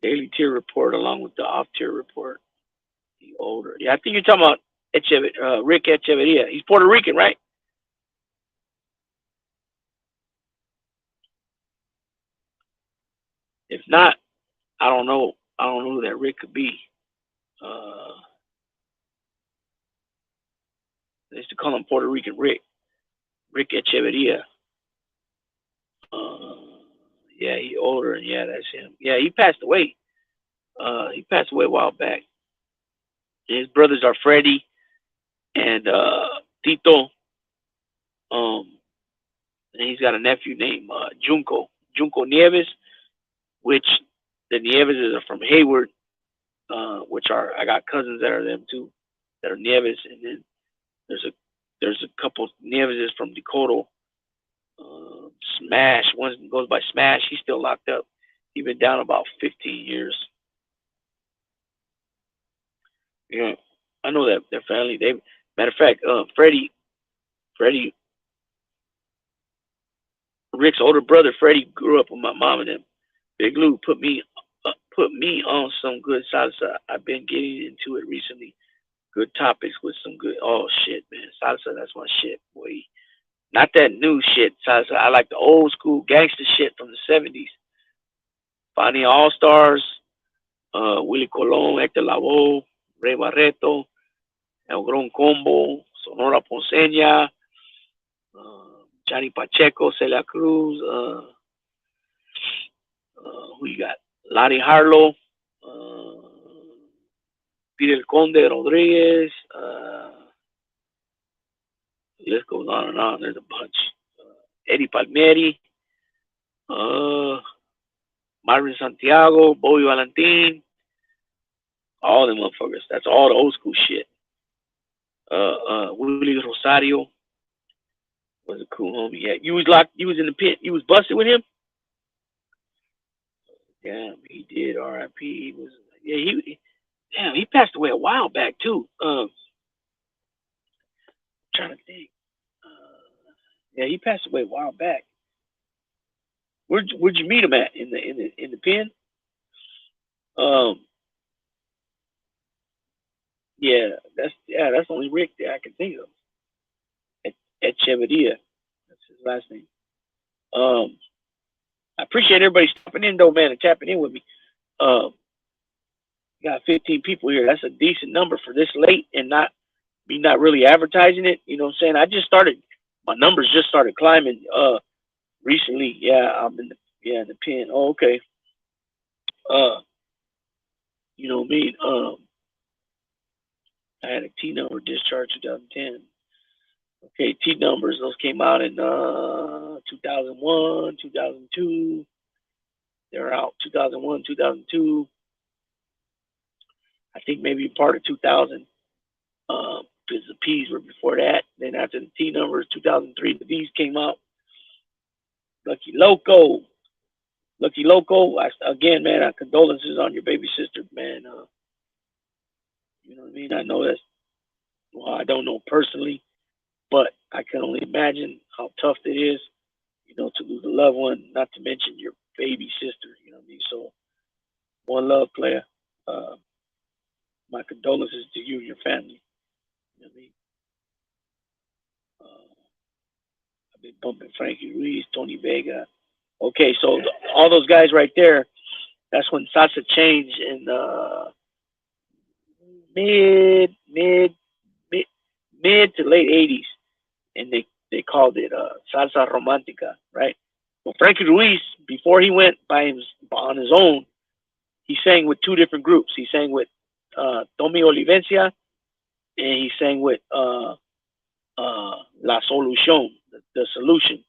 S1: Daily tier report along with the off tier report. He older. Yeah, I think you're talking about Rick Echeverria. He's Puerto Rican, right? If not, I don't know. I don't know who that Rick could be. Uh, they used to call him Puerto Rican Rick. Rick Echeverria. Uh, yeah, he older, and yeah, that's him. Yeah, he passed away. He passed away a while back. His brothers are Freddie and Tito. Um, and he's got a nephew named Junco Nieves, which the Nieves are from Hayward, which are I got cousins that are them too, that are Nieves, and then there's a there's a couple Nieves from Dakota. Smash, one goes by Smash. He's still locked up. He's been down about 15 years. Yeah, I know that their family. They matter of fact, Freddie, Rick's older brother, Freddie grew up with my mom and them. Big Lou put me on some good salsa. I've been getting into it recently. Good topics with some good. Oh shit, man, salsa. That's my shit, boy. Not that new shit salsa. I like the old school gangster shit from the '70s. Fania All Stars, Willie Colon, Hector Lavoe, Ray Barreto, El Gran Combo, Sonora Ponceña, Johnny Pacheco, Celia Cruz, who you got? Lottie Harlow, uh, Peter Conde Rodriguez. The list goes on and on. There's a bunch. Eddie Palmieri, uh, Marvin Santiago, Bobby Valentin, all them motherfuckers. That's all the old school shit. Willie Rosario was a cool homie. Yeah, you was locked. You was in the pit. You was busted with him. Damn, he did. R.I.P. He was. Yeah, he. Damn, he passed away a while back too. Trying to think. Yeah, he passed away a while back. Where'd you meet him at in the pen? Um, that's the only Rick that I can think of. Echeverria, that's his last name. Um, I appreciate everybody stopping in though, man, and tapping in with me. Um, got 15 people here. That's a decent number for this late and not really advertising it. You know what I'm saying? I just started. My numbers just started climbing recently. Yeah, I'm in the pen. Oh, okay. Uh, you know what I mean? I had a T number discharge 2010. Okay, T numbers. Those came out in 2001, 2002. They're out 2001, 2002. I think maybe part of 2000. Because the P's were before that. Then after the T numbers, 2003, the V's came out. Lucky Loco. Lucky Loco. Again, man, condolences on your baby sister, man. You know what I mean? I know that's, well, I don't know personally, but I can only imagine how tough it is, you know, to lose a loved one, not to mention your baby sister, you know what I mean? So, one love, player. My condolences to you and your family. You know what I mean? I've been bumping Frankie Ruiz, Tony Vega. Okay, so all those guys right there, that's when salsa changed in mid mid mid mid to late '80s, and they called it salsa romantica, right? Well, Frankie Ruiz, before he went on his own, he sang with two different groups. He sang with Tommy Olivencia, and he sang with La Solución, the Solution.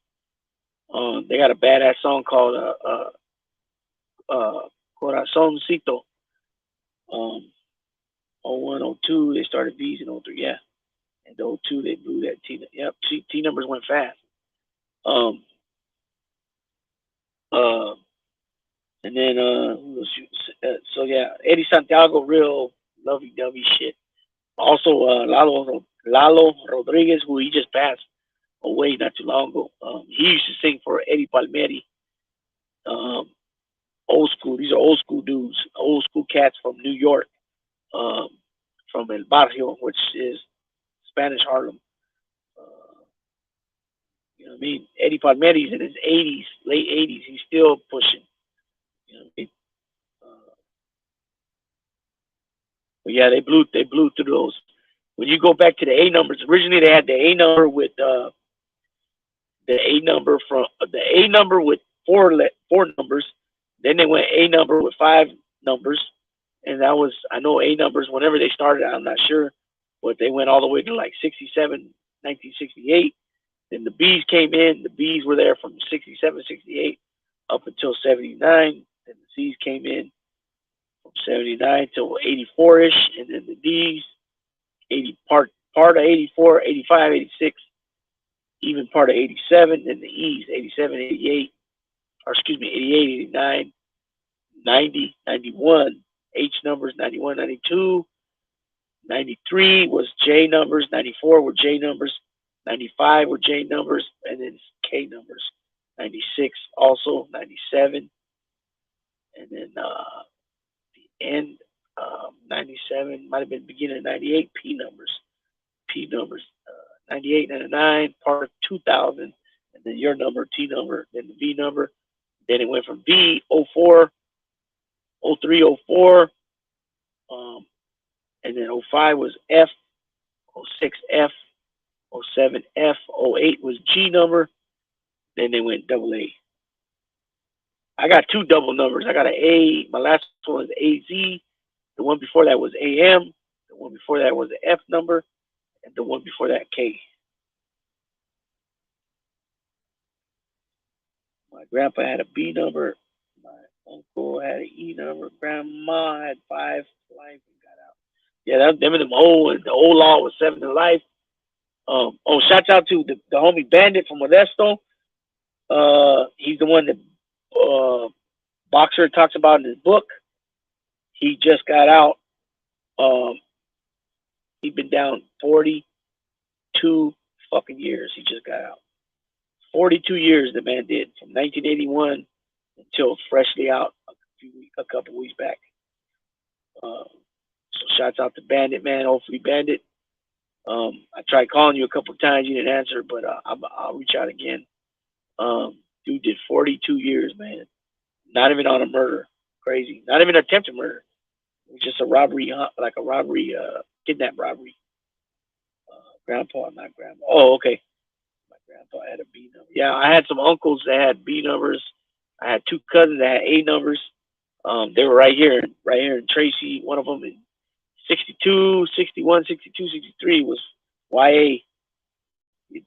S1: They got a badass song called Corazoncito. 01, 02, they started V's in 03, yeah. And 02, they blew that T. Yep, T numbers went fast. And then, so yeah, Eddie Santiago, real lovey-dovey shit. Also, Lalo Rodriguez, who he just passed away not too long ago. He used to sing for Eddie Palmieri. Old school. These are old school dudes, old school cats from New York, from El Barrio, which is Spanish Harlem. You know what I mean? Eddie Palmieri's in his 80s, late 80s. He's still pushing. You know what I mean? But yeah, they blew through those. When you go back to the A numbers, originally they had the A number with the A number with four numbers. Then they went A number with 5 numbers, and that was, I know A numbers whenever they started. I'm not sure, but they went all the way to like 67, 1968. Then the B's came in. The B's were there from 67, 68 up until 79. Then the C's came in from 79 till 84-ish, and then the D's, 80 part of 84, 85, 86, even part of 87, and the E's, 87, 88, or excuse me, 88, 89, 90, 91, H numbers, 91, 92, 93 was J numbers, 94 were J numbers, 95 were J numbers, and then K numbers, 96 also, 97, and then the end, 97, might have been beginning of 98, P numbers, 98, 99, part of 2000, and then your number, T number, then the V number. Then it went from V, 04, 03, 04, and then 05 was F, 06 F, 07 F, 08 was G number. Then they went double A. I got 2 double numbers. I got an A. My last one was AZ. The one before that was AM. The one before that was the F number. And the one before that, K. My grandpa had a B number. My uncle had an E number. Grandma had 5 life and got out. Yeah, them and them old. The old law was 7 to life. Shouts out to the homie Bandit from Modesto. He's the one that Boxer talks about in his book. He just got out. He's been down 42 fucking years. He just got out. 42 years the man did, from 1981 until freshly out a couple weeks back. So shouts out to Bandit, man. Hopefully Bandit. I tried calling you a couple of times. You didn't answer, but I'll reach out again. Dude did 42 years, man. Not even on a murder. Crazy. Not even attempted murder. It was just a robbery, like a robbery, kidnap robbery. Grandpa, not grandma. Oh, okay. My grandpa had a B number. Yeah, I had some uncles that had B numbers. I had 2 cousins that had A numbers. They were right here in Tracy. One of them in 62, 61, 62, 63 was YA.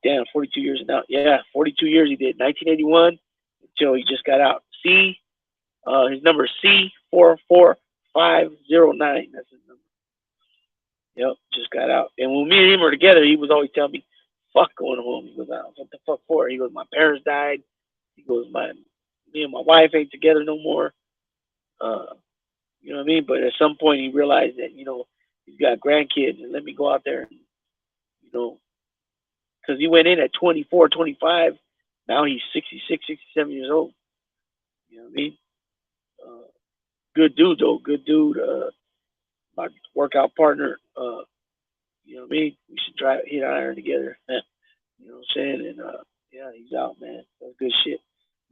S1: Damn, 42 years now. Yeah, 42 years he did. 1981 until he just got out. His number is C44509. That's his number. Yep, just got out. And when me and him were together, he was always telling me, "Fuck going home." He goes, "What the fuck for?" He goes, "My parents died." He goes, me and my wife ain't together no more." Uh, you know what I mean? But at some point, he realized that he's got grandkids, and let me go out there and you know, because he went in at 24, 25. Now he's 66, 67 years old. You know what I mean? Uh, Good dude though. Good dude. My workout partner. You know what I mean? We should try hit iron together. You know what I'm saying? And yeah, he's out, man. That's good shit.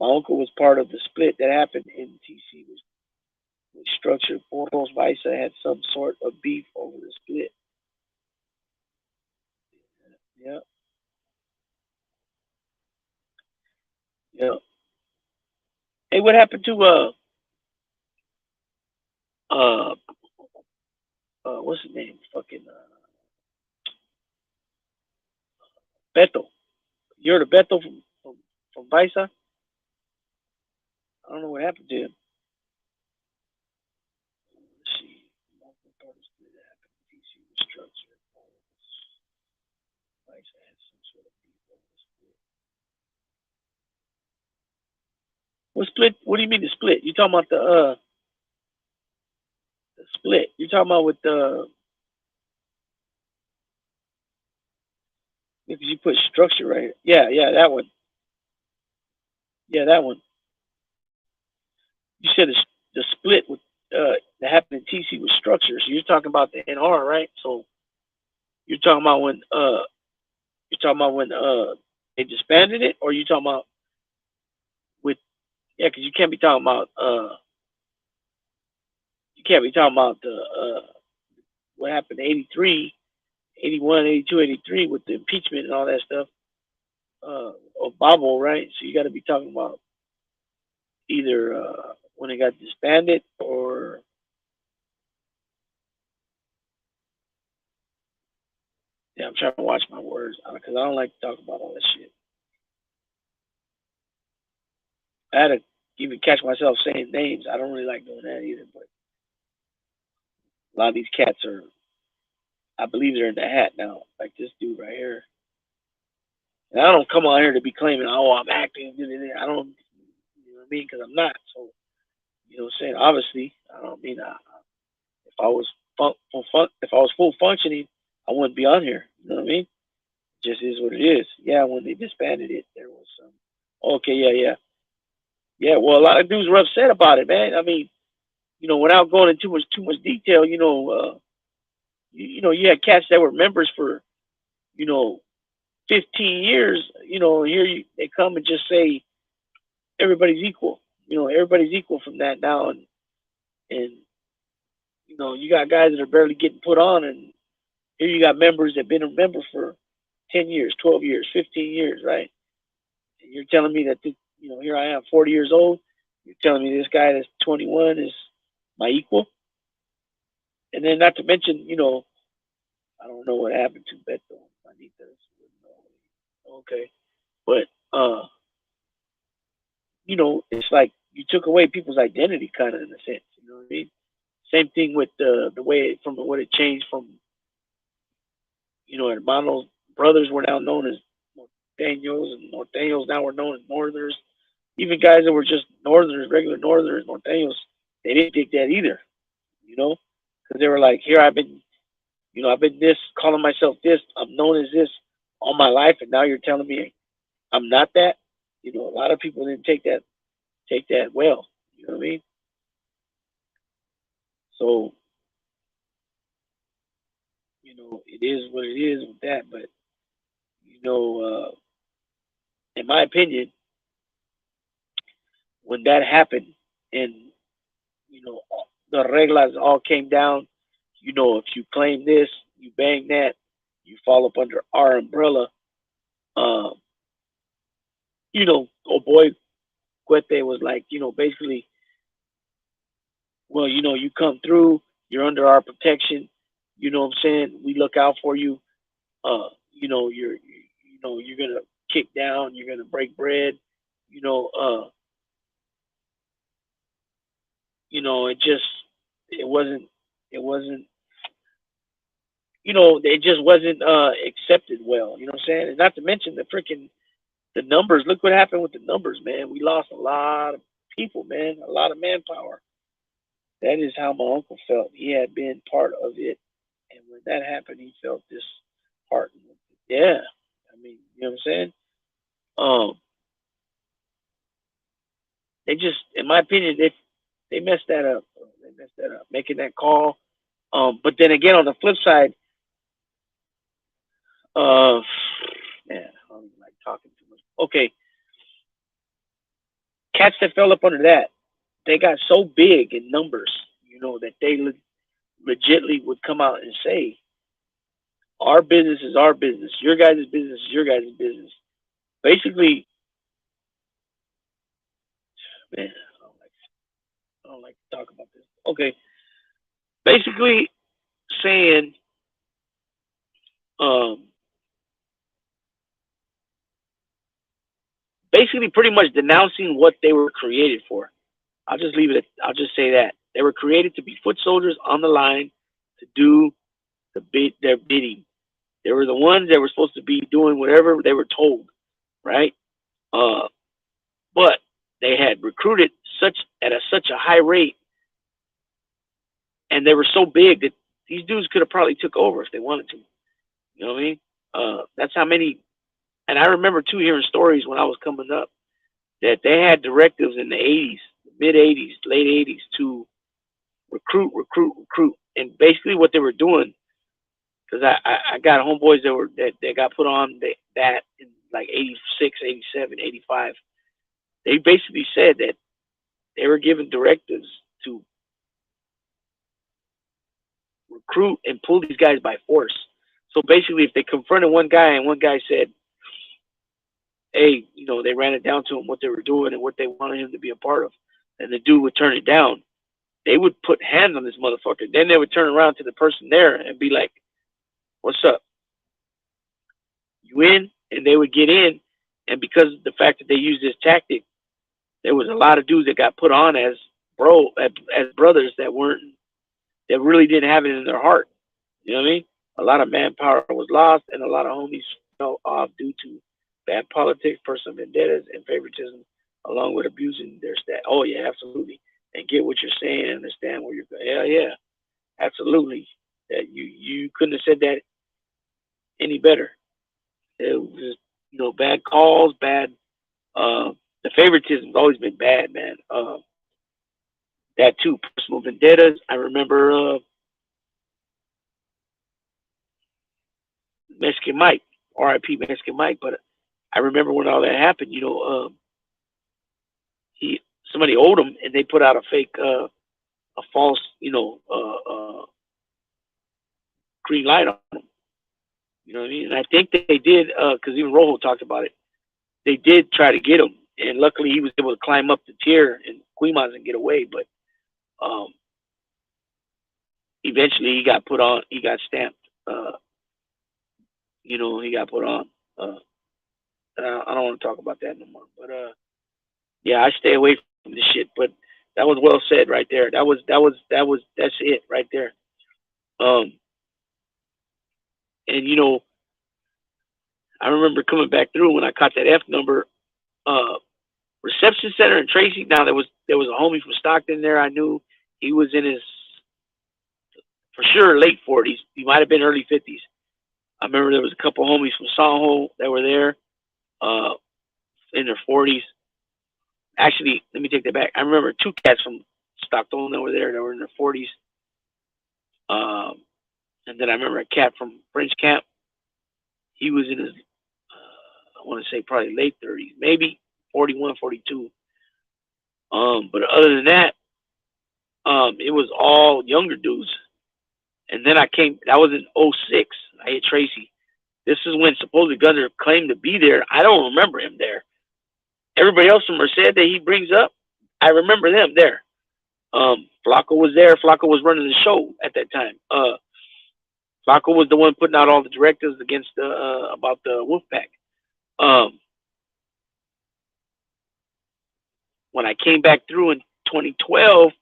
S1: My uncle was part of the split that happened in TC. Was structured. Portos Visa had some sort of beef over the split. Yeah, yeah. Hey, what happened to uh what's his name? Fucking Beto. You heard of Beto from Visa? I don't know what happened to him. Let's see. What split? What do you mean the split? You talking about the split? You talking about with the because you put structure right here. Yeah, yeah, that one. Yeah, that one. You said the split with that happened in TC with structure. So you're talking about the NR, right? So you're talking about when they disbanded it, or you talking about with because you can't be talking about the what happened in 83, 81, 82, 83 with the impeachment and all that stuff of Bobo, right? So you got to be talking about either when it got disbanded or yeah, I'm trying to watch my words because I don't like to talk about all that shit. I had to even catch myself saying names. I don't really like doing that either, but a lot of these cats are, I believe they're in the hat now, like this dude right here. And I don't come on here to be claiming, oh, I'm acting. I don't, you know what I mean? Because I'm not. So, you know what I'm saying? Obviously, I don't mean if I was if I was full functioning, I wouldn't be on here. You know what I mean? Just is what it is. Yeah, when they disbanded it, there was some. Okay, yeah, yeah, yeah. Well, a lot of dudes were upset about it, man. I mean, without going into too much detail, you had cats that were members for, you know, 15 years. They come and just say everybody's equal. Everybody's equal from that now, and you got guys that are barely getting put on, and here you got members that've been a member for 10 years, 12 years, 15 years, right? And you're telling me that here I am, 40 years old. You're telling me this guy that's 21 is my equal, and then not to mention, I don't know what happened to Beto. I need to know. Okay, but it's like you took away people's identity, kind of in a sense. You know what I mean? Same thing with the way from what it changed from Hermanos brothers were now known as Norteños, and Norteños now were known as Northerners. Even guys that were just Northerners, regular Northerners, Norteños, they didn't dig that either. Because they were like, here I've been this, calling myself this, I'm known as this all my life, and now you're telling me I'm not that. A lot of people didn't take that well. You know what I mean? So, it is what it is with that. But in my opinion, when that happened, and you know the reglas all came down, if you claim this, you bang that, you fall up under our umbrella. Um, oh boy, Cuete was like, basically, well, you come through, you're under our protection. You know what I'm saying? We look out for you. You're know, you're gonna kick down, you're gonna break bread, you know, it just it wasn't it wasn't it just wasn't accepted well. You know what I'm saying? And not to mention the numbers. Look what happened with the numbers, man. We lost a lot of people, man, a lot of manpower. That is how my uncle felt. He had been part of it, and when that happened, he felt disheartened. Yeah, I mean, you know what I'm saying? Um, they just, in my opinion, they messed that up. They messed that up, making that call. But then again, on the flip side, uh, man, I don't even like talking too much. Okay, cats that fell up under that, they got so big in numbers, that they legitly would come out and say, "Our business is our business. Your guys' business is your guys' business." Basically, man, I don't like to talk about this. Okay, basically saying, um, basically pretty much denouncing what they were created for. I'll just leave it. I'll just say that they were created to be foot soldiers on the line to do their bidding. They were the ones that were supposed to be doing whatever they were told, right? Uh, but they had recruited such a high rate, and they were so big that these dudes could have probably took over if they wanted to. You know what I mean? That's how many. And I remember too hearing stories when I was coming up that they had directives in the '80s, mid '80s, late '80s to recruit, and basically what they were doing, because I got homeboys that got put on that in like '86, '87, '85. They basically said that they were given directives to recruit and pull these guys by force. So basically, if they confronted one guy and one guy said, "Hey," they ran it down to him what they were doing and what they wanted him to be a part of, and the dude would turn it down, they would put hands on this motherfucker. Then they would turn around to the person there and be like, "What's up? You in?" And they would get in. And because of the fact that they used this tactic, there was a lot of dudes that got put on as brothers that really didn't have it in their heart. You know what I mean? A lot of manpower was lost, and a lot of homies fell off due to bad politics, personal vendettas, and favoritism, along with abusing their staff. Oh yeah, absolutely. And get what you're saying and understand where you're going. Yeah, absolutely. That you couldn't have said that any better. It was just, bad calls, bad. The favoritism's always been bad, man. That too, personal vendettas. I remember Mexican Mike, R.I.P. Mexican Mike. But I remember when all that happened. Somebody owed him, and they put out a fake, a false, green light on him. You know what I mean? And I think they did, because even Rojo talked about it. They did try to get him, and luckily he was able to climb up the tier and Quimas and get away. But eventually he got put on. He got stamped. He got put on. I don't want to talk about that no more. But yeah, I stay away from this shit. But that was well said right there. That's it right there. And I remember coming back through when I caught that F number. Reception center in Tracy. Now there was a homie from Stockton there. I knew he was in his, for sure, late 40s. He might have been early 50s. I remember there was a couple homies from Soho that were there, in their 40s. Actually, let me take that back. I remember two cats from Stockton that were there that were in their 40s. And then I remember a cat from French Camp. He was in his, I want to say probably late 30s, maybe 41, 42. But other than that, it was all younger dudes. And then that was in '06. I hit Tracy. This is when supposedly Gunner claimed to be there. I don't remember him there. Everybody else from Merced that he brings up, I remember them there. Flacco was there. Flacco was running the show at that time. Flacco was the one putting out all the directives against about the Wolfpack. Um, when I came back through in 2012,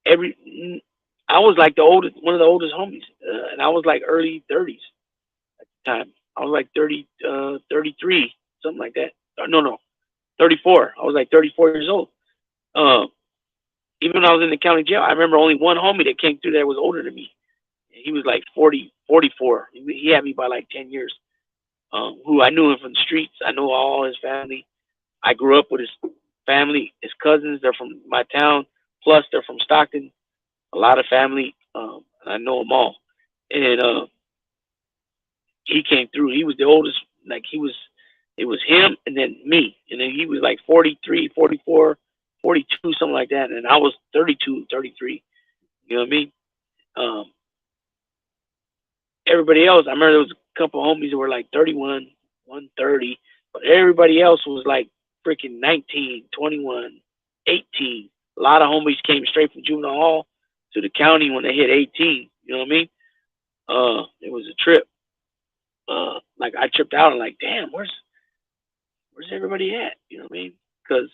S1: I was like the oldest, one of the oldest homies, and I was like early 30s at the time. I was like 30, 33, something like that. No, 34. I was like 34 years old. Um, Even when I was in the county jail, I remember only one homie that came through that was older than me. He was like 40, 44. He had me by like 10 years. Who I knew him from the streets. I know all his family. I grew up with his family, his cousins. They're from my town. Plus, they're from Stockton. A lot of family. And I know them all. And he came through. He was the oldest. Like it was him and then me. And then he was like 43, 44, 42, something like that. And I was 32, 33. You know what I mean? Um, Everybody else, I remember there was a couple of homies that were like 31, 130, but everybody else was like freaking 19, 21, 18. A lot of homies came straight from juvenile hall to the county when they hit 18. You know what I mean? It was a trip. Like I tripped out and like, damn, where's everybody at? You know what I mean? Because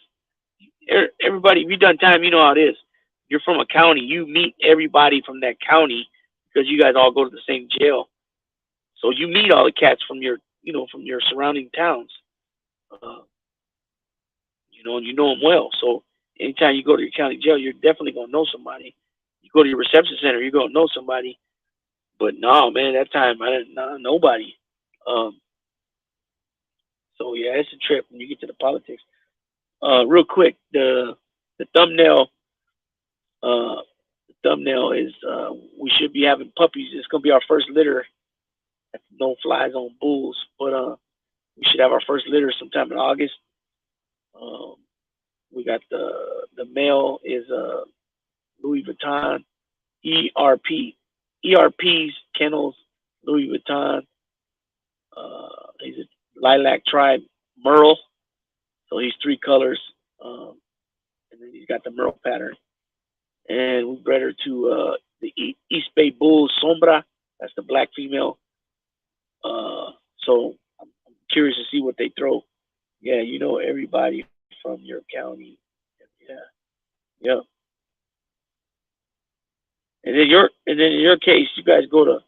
S1: everybody, if you done time, you know how it is. You're from a county, you meet everybody from that county because you guys all go to the same jail. So you meet all the cats from your, from your surrounding towns, uh, and you know them well. So anytime you go to your county jail, you're definitely gonna know somebody. You go to your reception center, you're gonna know somebody. But no, man, that time I didn't know nobody. Um, so yeah, it's a trip when you get to the politics. Real quick, the thumbnail, uh, is we should be having puppies. It's gonna be our first litter at the NoFlyZone Bulls, but we should have our first litter sometime in August. Um, we got the male is Louis Vuitton, ERP, ERP's Kennels, Louis Vuitton. He's a lilac tribe Merle, so he's 3 colors, and then he's got the Merle pattern. And we bred her to the EastBayBullz Sombra. That's the black female. So I'm curious to see what they throw. Yeah, you know everybody from your county. Yeah, yeah. And in your case, you guys go to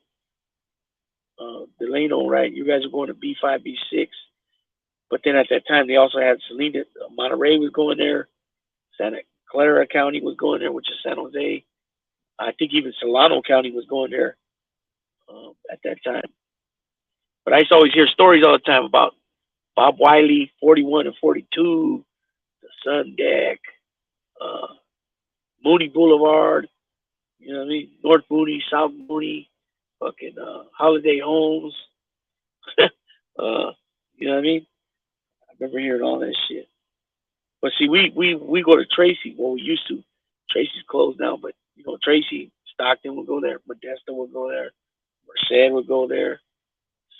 S1: Delano, right? You guys are going to B5, B6. But then at that time, they also had Selena, Monterey was going there. Santa Clara County was going there, which is San Jose. I think even Solano County was going there at that time. But I used to always hear stories all the time about Bob Wiley, 41 and 42, the Sun Deck, uh, Mooney Boulevard, you know what I mean? North Mooney, South Mooney, fucking Holiday Homes. You know what I mean? I remember hearing all that shit. But see, we go to Tracy. Well, we used to. Tracy's closed now, but Tracy, Stockton would go there, Modesto would go there, Merced would go there,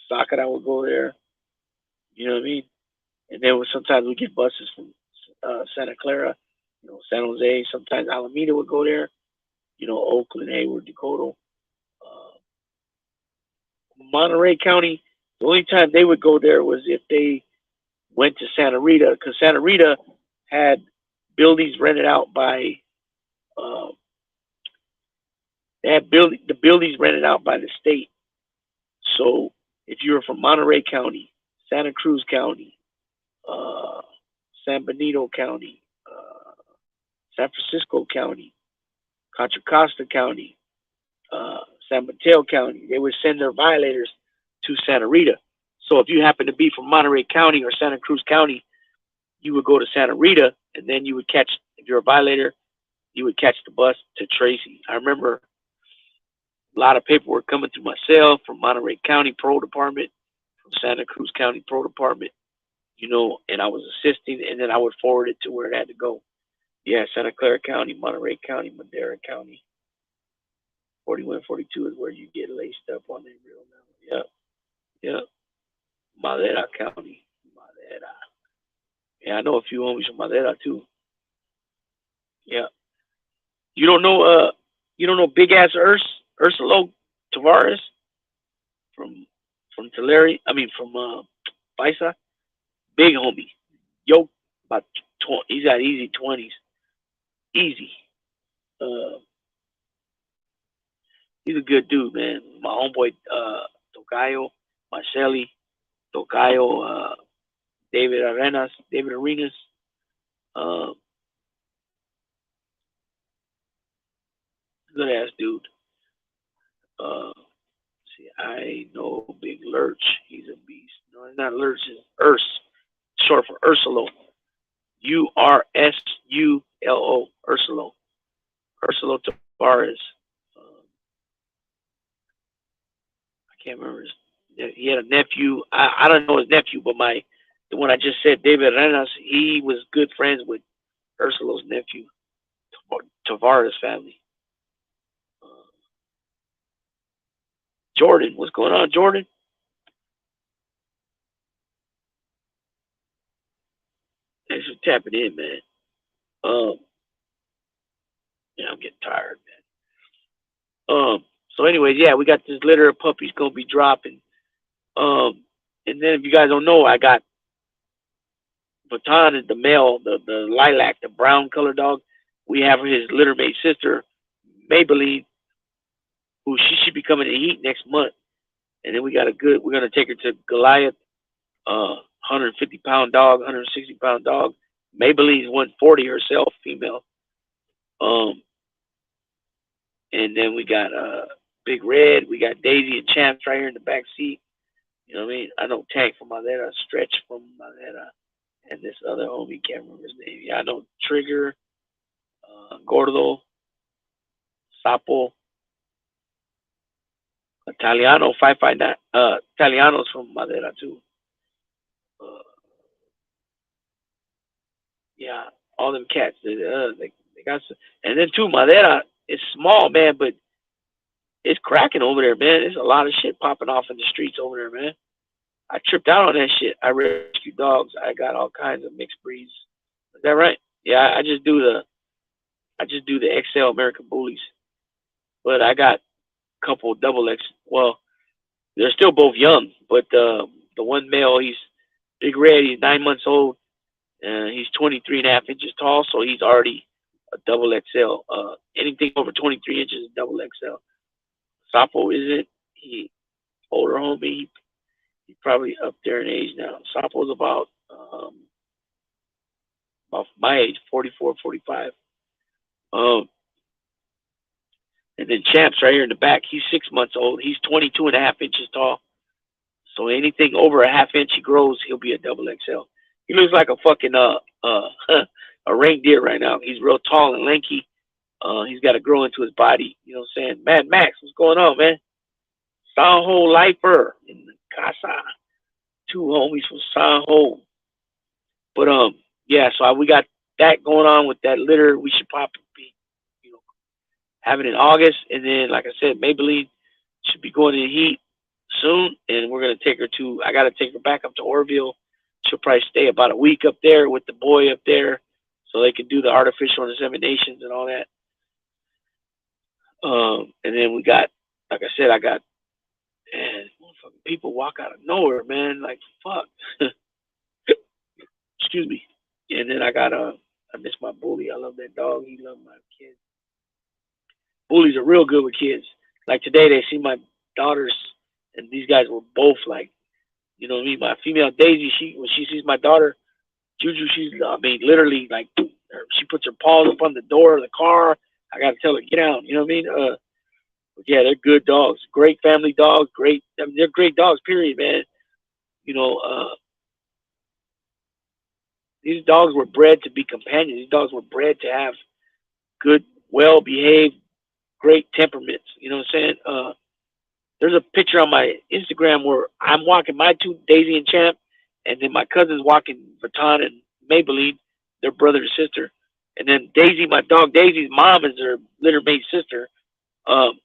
S1: Sakura would go there. You know what I mean? And then sometimes we get buses from Santa Clara, San Jose. Sometimes Alameda would go there. Oakland, Hayward, Dakota. Uh, Monterey County, the only time they would go there was if they went to Santa Rita, because Santa Rita had buildings rented out by, uh, the buildings rented out by the state. So if you were from Monterey County, Santa Cruz County, uh, San Benito County, San Francisco County, Contra Costa County, San Mateo County, they would send their violators to Santa Rita. So if you happen to be from Monterey County or Santa Cruz County, you would go to Santa Rita, and then you would catch, if you're a violator, you would catch the bus to Tracy. I remember a lot of paperwork coming through my cell from Monterey County Parole Department, from Santa Cruz County Parole Department, and I was assisting, and then I would forward it to where it had to go. Yeah, Santa Clara County, Monterey County, Madera County. 41, 42 is where you get laced up on that real now. Yeah, yeah. Madera County, Madera. Yeah, I know a few homies from Madera too. Yeah. You don't know big ass Ursula Tavares from from Tulare. I mean from Paisa. Big homie. Yo, about 20, he's got easy 20s. Easy. Uh, he's a good dude, man. My homeboy Tocayo, Marcelli, Tocayo, David Arenas. Uh, Good ass dude. Uh, See, I know Big Lurch. He's a beast. No, it's not Lurch. It's Urs, short for Ursulo. Ursulo. Ursulo. Ursulo Tavares. I can't remember his. He had a nephew. I don't know his nephew, but the one I just said, David Renas, he was good friends with Ursulo's nephew, Tavares family. Uh, Jordan, what's going on, Jordan? Thanks for tapping in, man. Um, yeah, I'm getting tired, man. So anyways, yeah, we got this litter of puppies gonna be dropping. And then if you guys don't know, I got Vuitton, the male, the lilac, the brown color dog. We have his littermate sister, Maybelline, who she should be coming to heat next month. And then we're gonna take her to Goliath, 150-pound dog, 160-pound dog. Maybelline's 140 herself, female. Um, and then we got Big Red, we got Daisy and Champs right here in the back seat. You know what I mean? I know Tank from Madera, Stretch from Madera, and this other homie, can't remember his name. Yeah, I know Trigger, Gordo, Sapo, Italiano, 559. Italiano's from Madera too. Uh, yeah, all them cats. They got some, and then too, Madera is small, man, but it's cracking over there, man. There's a lot of shit popping off in the streets over there, man. I tripped out on that shit. I rescue dogs. I got all kinds of mixed breeds. Is that right? Yeah, I just do the XL American Bullies, but I got a couple double X. Well, they're still both young, but the one male, he's Big Red. He's 9 months old, and he's 23 and a half inches tall, so he's already a double XL. Anything over 23 inches is double XL. Sapo isn't. He older homie. He's probably up there in age now. Sapo's about my age, 44, 45. And then Champs right here in the back, he's 6 months old. He's 22 and a half inches tall. So anything over a half inch he grows, he'll be a double XL. He looks like a fucking a reindeer right now. He's real tall and lanky. He's got to grow into his body. You know what I'm saying? Mad Max, what's going on, man? Sanho Lifer in the casa. Two homies from Sanho. But yeah, so we got that going on with that litter. We should probably be, have it in August, and then like I said, Maybelline should be going in heat soon, and we're gonna take her to. I gotta take her back up to Orville. She'll probably stay about a week up there with the boy up there, so they can do the artificial inseminations and all that. And then we got, like I said, and people walk out of nowhere, man. Like fuck. Excuse me. And then I miss my bully. I love that dog. He loved my kids. Bullies are real good with kids. Like today, they see my daughters, and these guys were both like, you know what I mean? My female Daisy, when she sees my daughter, Juju, literally like, she puts her paws up on the door of the car. I gotta tell her, get out. You know what I mean? Yeah, they're good dogs. Great family dogs. They're great dogs. Period, man. These dogs were bred to be companions. These dogs were bred to have good, well-behaved, great temperaments. You know what I'm saying? There's a picture on my Instagram where I'm walking my two, Daisy and Champ, and then my cousin's walking Vuitton and Maybelline, their brother and sister. And then Daisy, my dog Daisy's mom, is their littermate sister. And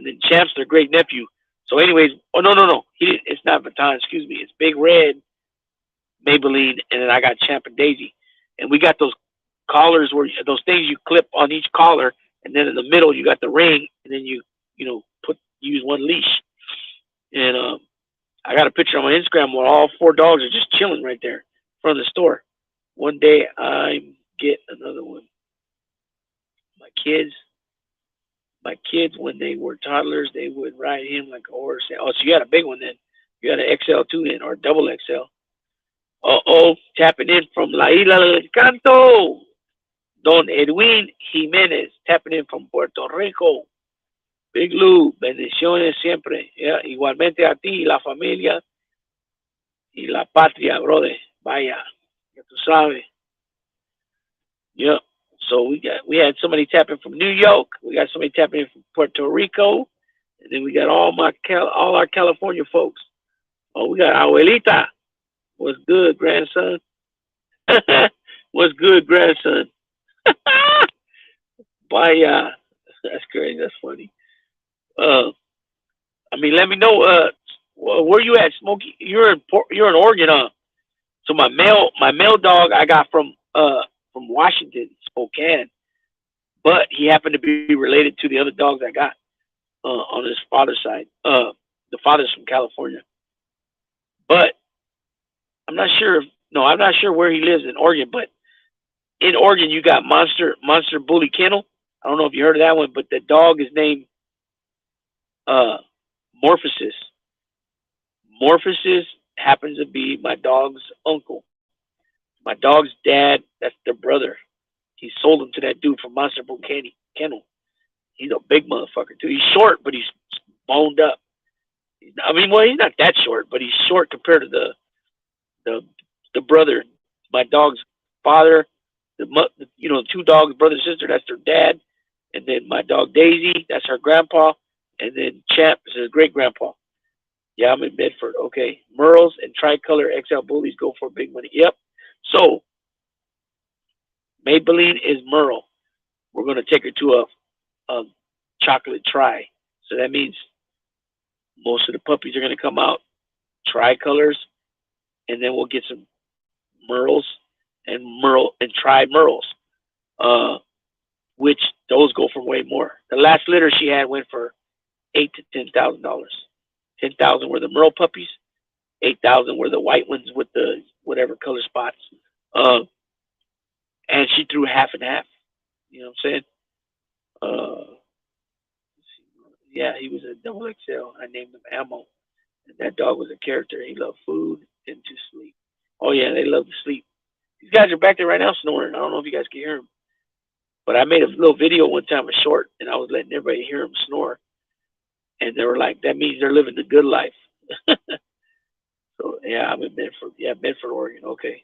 S1: then Champ's their great nephew. So anyways, no. It's not Vuitton, excuse me. It's Big Red, Maybelline, and then I got Champ and Daisy. And we got those collars those things you clip on each collar, and then in the middle you got the ring, and then you use one leash. And I got a picture on my Instagram where all 4 dogs are just chilling right there in front of the store. One day I get another one. My kids, when they were toddlers, they would ride him like a horse. Oh, so you got a big one then? You got an XL too then, or double XL? Uh-oh, tapping in from La Isla del Encanto. Don Edwin Jimenez, tapping in from Puerto Rico. Big Lou, bendiciones siempre. Yeah, igualmente a ti, la familia y la patria, brother. Vaya, ya tú sabes. Yeah. So we had somebody tapping from New York. We got somebody tapping in from Puerto Rico, and then we got all our California folks. Oh, we got Abuelita. What's good, grandson? What's good, grandson? Vaya, that's crazy. That's funny. I mean, let me know. Where you at, Smokey? You're in Oregon, huh? So my male dog I got from Washington, Spokane, but he happened to be related to the other dogs I got on his father's side. The father's from California, but I'm not sure. No, I'm not sure where he lives in Oregon, but in Oregon you got Monster Bully Kennel. I don't know if you heard of that one, but the dog is named Morphosis. Morphosis happens to be my dog's uncle. My dog's dad, that's their brother. He sold him to that dude from Monster Bully Kennel. He's a big motherfucker too. He's short, but he's boned up. I mean, well, he's not that short, but he's short compared to the brother. My dog's father, the 2 dogs, brother and sister, that's their dad. And then my dog Daisy, that's her grandpa. And then Champ is his great grandpa. Yeah, I'm in Bedford. Okay. Merles and Tricolor XL Bullies go for big money. Yep. So Maybelline is Merle. We're going to take her to a chocolate tri. So that means most of the puppies are going to come out tricolors, and then we'll get some Merles and tri Merles, which those go for way more. The last litter she had went for $8,000 to $10,000. 10,000 were the Merle puppies. 8,000 were the white ones with the whatever color spots. And she threw half and half. You know what I'm saying? Yeah, he was a double XL. I named him Ammo. And that dog was a character. He loved food and to sleep. Oh, yeah, they love to sleep. These guys are back there right now snoring. I don't know if you guys can hear them. But I made a little video one time, a short, and I was letting everybody hear them snore. And they were like, that means they're living the good life. So, yeah, I'm in Bedford. Yeah, Bedford, Oregon. Okay.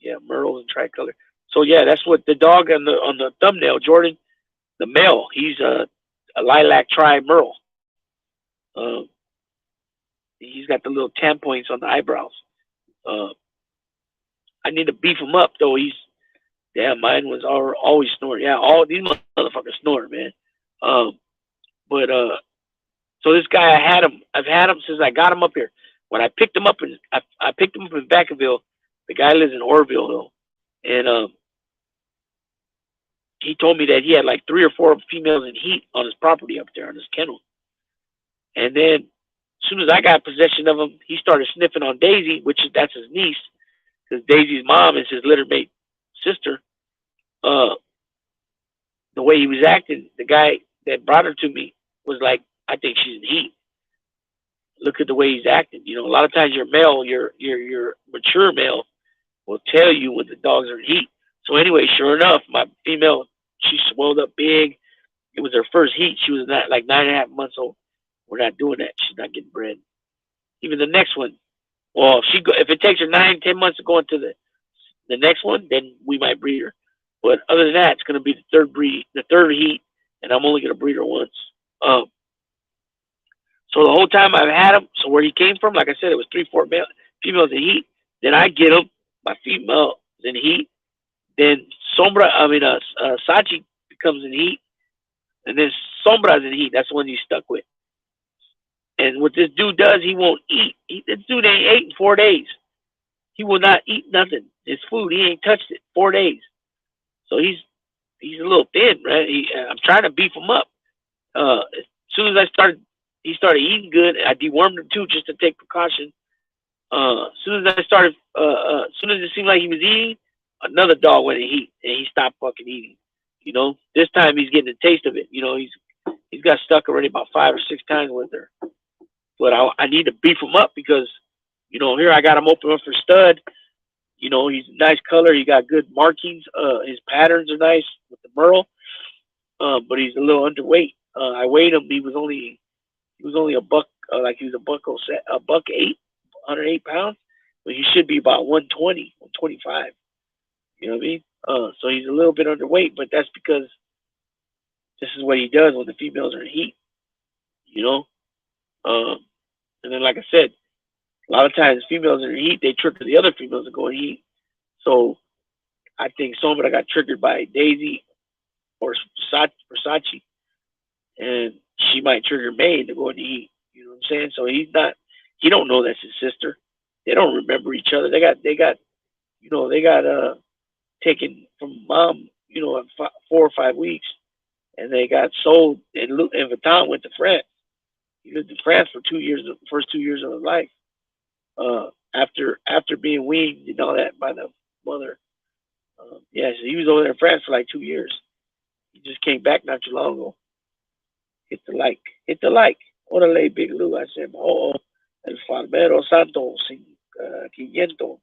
S1: Yeah, Merle and Tricolor. So, yeah, that's what the dog on the thumbnail, Jordan, the male, he's a lilac tri Merle. He's got the little tan points on the eyebrows. I need to beef him up, though. Mine was always snoring. Yeah, all these motherfuckers snore, man. So this guy, I've had him since I got him up here. When I picked him up in Vacaville, the guy lives in Orville, though. And he told me that he had like 3 or 4 females in heat on his property up there on his kennel. And then as soon as I got possession of him, he started sniffing on Daisy, that's his niece, because Daisy's mom is his littermate sister. The way he was acting, the guy that brought her to me was like, I think she's in heat. Look at the way he's acting. You know, a lot of times your mature male will tell you when the dogs are in heat. So anyway, sure enough, my female, she swelled up big. It was her first heat. She was like 9.5 months old. We're not doing that. She's not getting bred. Even the next one, well, if it takes her 9-10 months to go into the next one, then we might breed her. But other than that, it's going to be the third heat, and I'm only going to breed her once. So the whole time I've had him, so where he came from, like I said, it was 3-4 females in heat. Then I get him, my female is in heat. Then Sachi becomes in heat. And then Sombra's in heat. That's the one he's stuck with. And what this dude does, he won't eat. This dude ain't ate in 4 days. He will not eat nothing. His food, he ain't touched it 4 days. So he's a little thin, right? I'm trying to beef him up. As soon as I started he started eating good. I dewormed him too, just to take precaution. As soon as I started, as soon as it seemed like he was eating, another dog went and he stopped fucking eating. You know, this time he's getting a taste of it. You know, he's got stuck already about 5 or 6 times with her. But I need to beef him up because, you know, here I got him open up for stud. You know, he's a nice color. He got good markings. His patterns are nice with the merle. But he's a little underweight. I weighed him. He was only a buck. Like he was a buck 8, 108 pounds. But he should be about 120, 125. You know what I mean? So he's a little bit underweight, but that's because this is what he does when the females are in heat. You know. And then, like I said, a lot of times females are in heat, they trigger the other females to go in heat. So I think Sombra got triggered by Daisy or Versace, and she might trigger May to go into heat. You know what I'm saying? So he don't know that's his sister. They don't remember each other. They got taken from mom, you know, in 4 or 5 weeks, and they got sold. And Vuitton went to France. He lived in France for 2 years, the first 2 years of his life. After being weaned and all that by the mother. Yeah, so he was over there in France for like 2 years. He just came back not too long ago. Hit the like. Orale, Big Lou. I said, oh, El Farmero Santo, 500. What's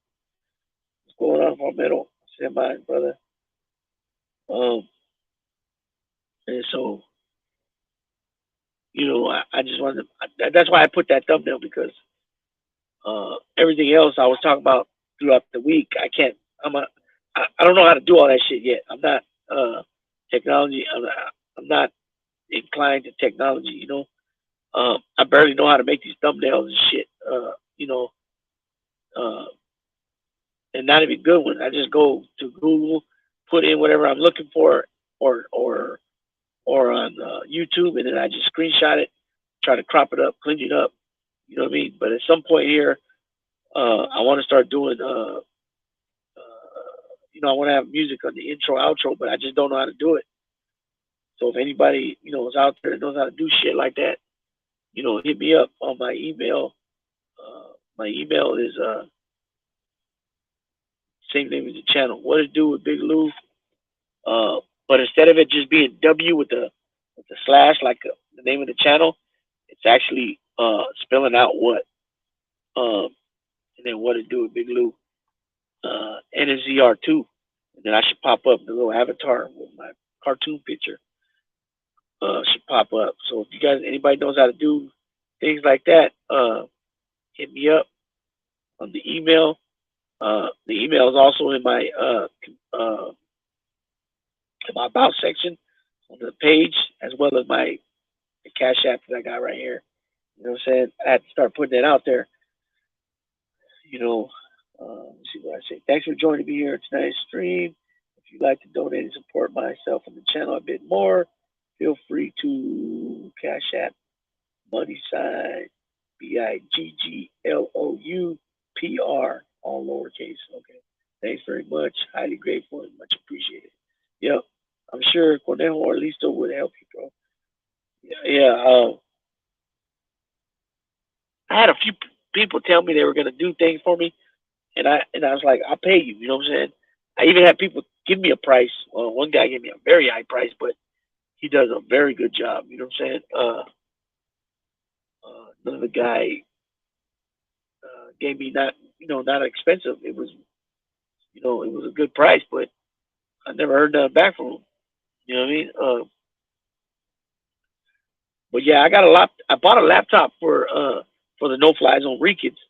S1: going on, Farmero? I said, mine, brother. And so, you know, I just wanted to, that's why I put that thumbnail, because everything else I was talking about throughout the week, I don't know how to do all that shit yet. I'm not technology. I'm not inclined to technology. You know, I barely know how to make these thumbnails and shit. You know, and not even good ones. I just go to Google, put in whatever I'm looking for, or on YouTube, and then I just screenshot it, try to crop it up, clean it up. You know what I mean? But at some point here, I want to start doing, you know, I want to have music on the intro, outro, but I just don't know how to do it. So if anybody, you know, is out there that knows how to do shit like that, you know, hit me up on my email. My email is same name as the channel. What to do with Big Lou? But instead of it just being W with the slash, like the name of the channel, it's actually spelling out what. And then what to do with Big Lou. NZR2. And then I should pop up the little avatar with my cartoon picture. Should pop up. So if you guys, anybody knows how to do things like that, hit me up on the email. The email is also in my about section on the page, as well as the Cash App that I got right here. You know what I'm saying? I had to start putting that out there. You know, let's see what I say. Thanks for joining me here tonight's stream. If you'd like to donate and support myself and the channel a bit more, feel free to Cash App money sign BIGGLOUPR, all lowercase. Okay. Thanks very much. Highly grateful and much appreciated. Yep. I'm sure Conejo or Listo would help you, bro. Yeah. I had a few people tell me they were going to do things for me, and I was like, I'll pay you. You know what I'm saying? I even had people give me a price. Well, one guy gave me a very high price, but he does a very good job. You know what I'm saying? Another guy gave me not expensive. It was, you know, it was a good price, but I never heard nothing back from him. You know what I mean? But yeah, I bought a laptop for the NoFlyZone Recons,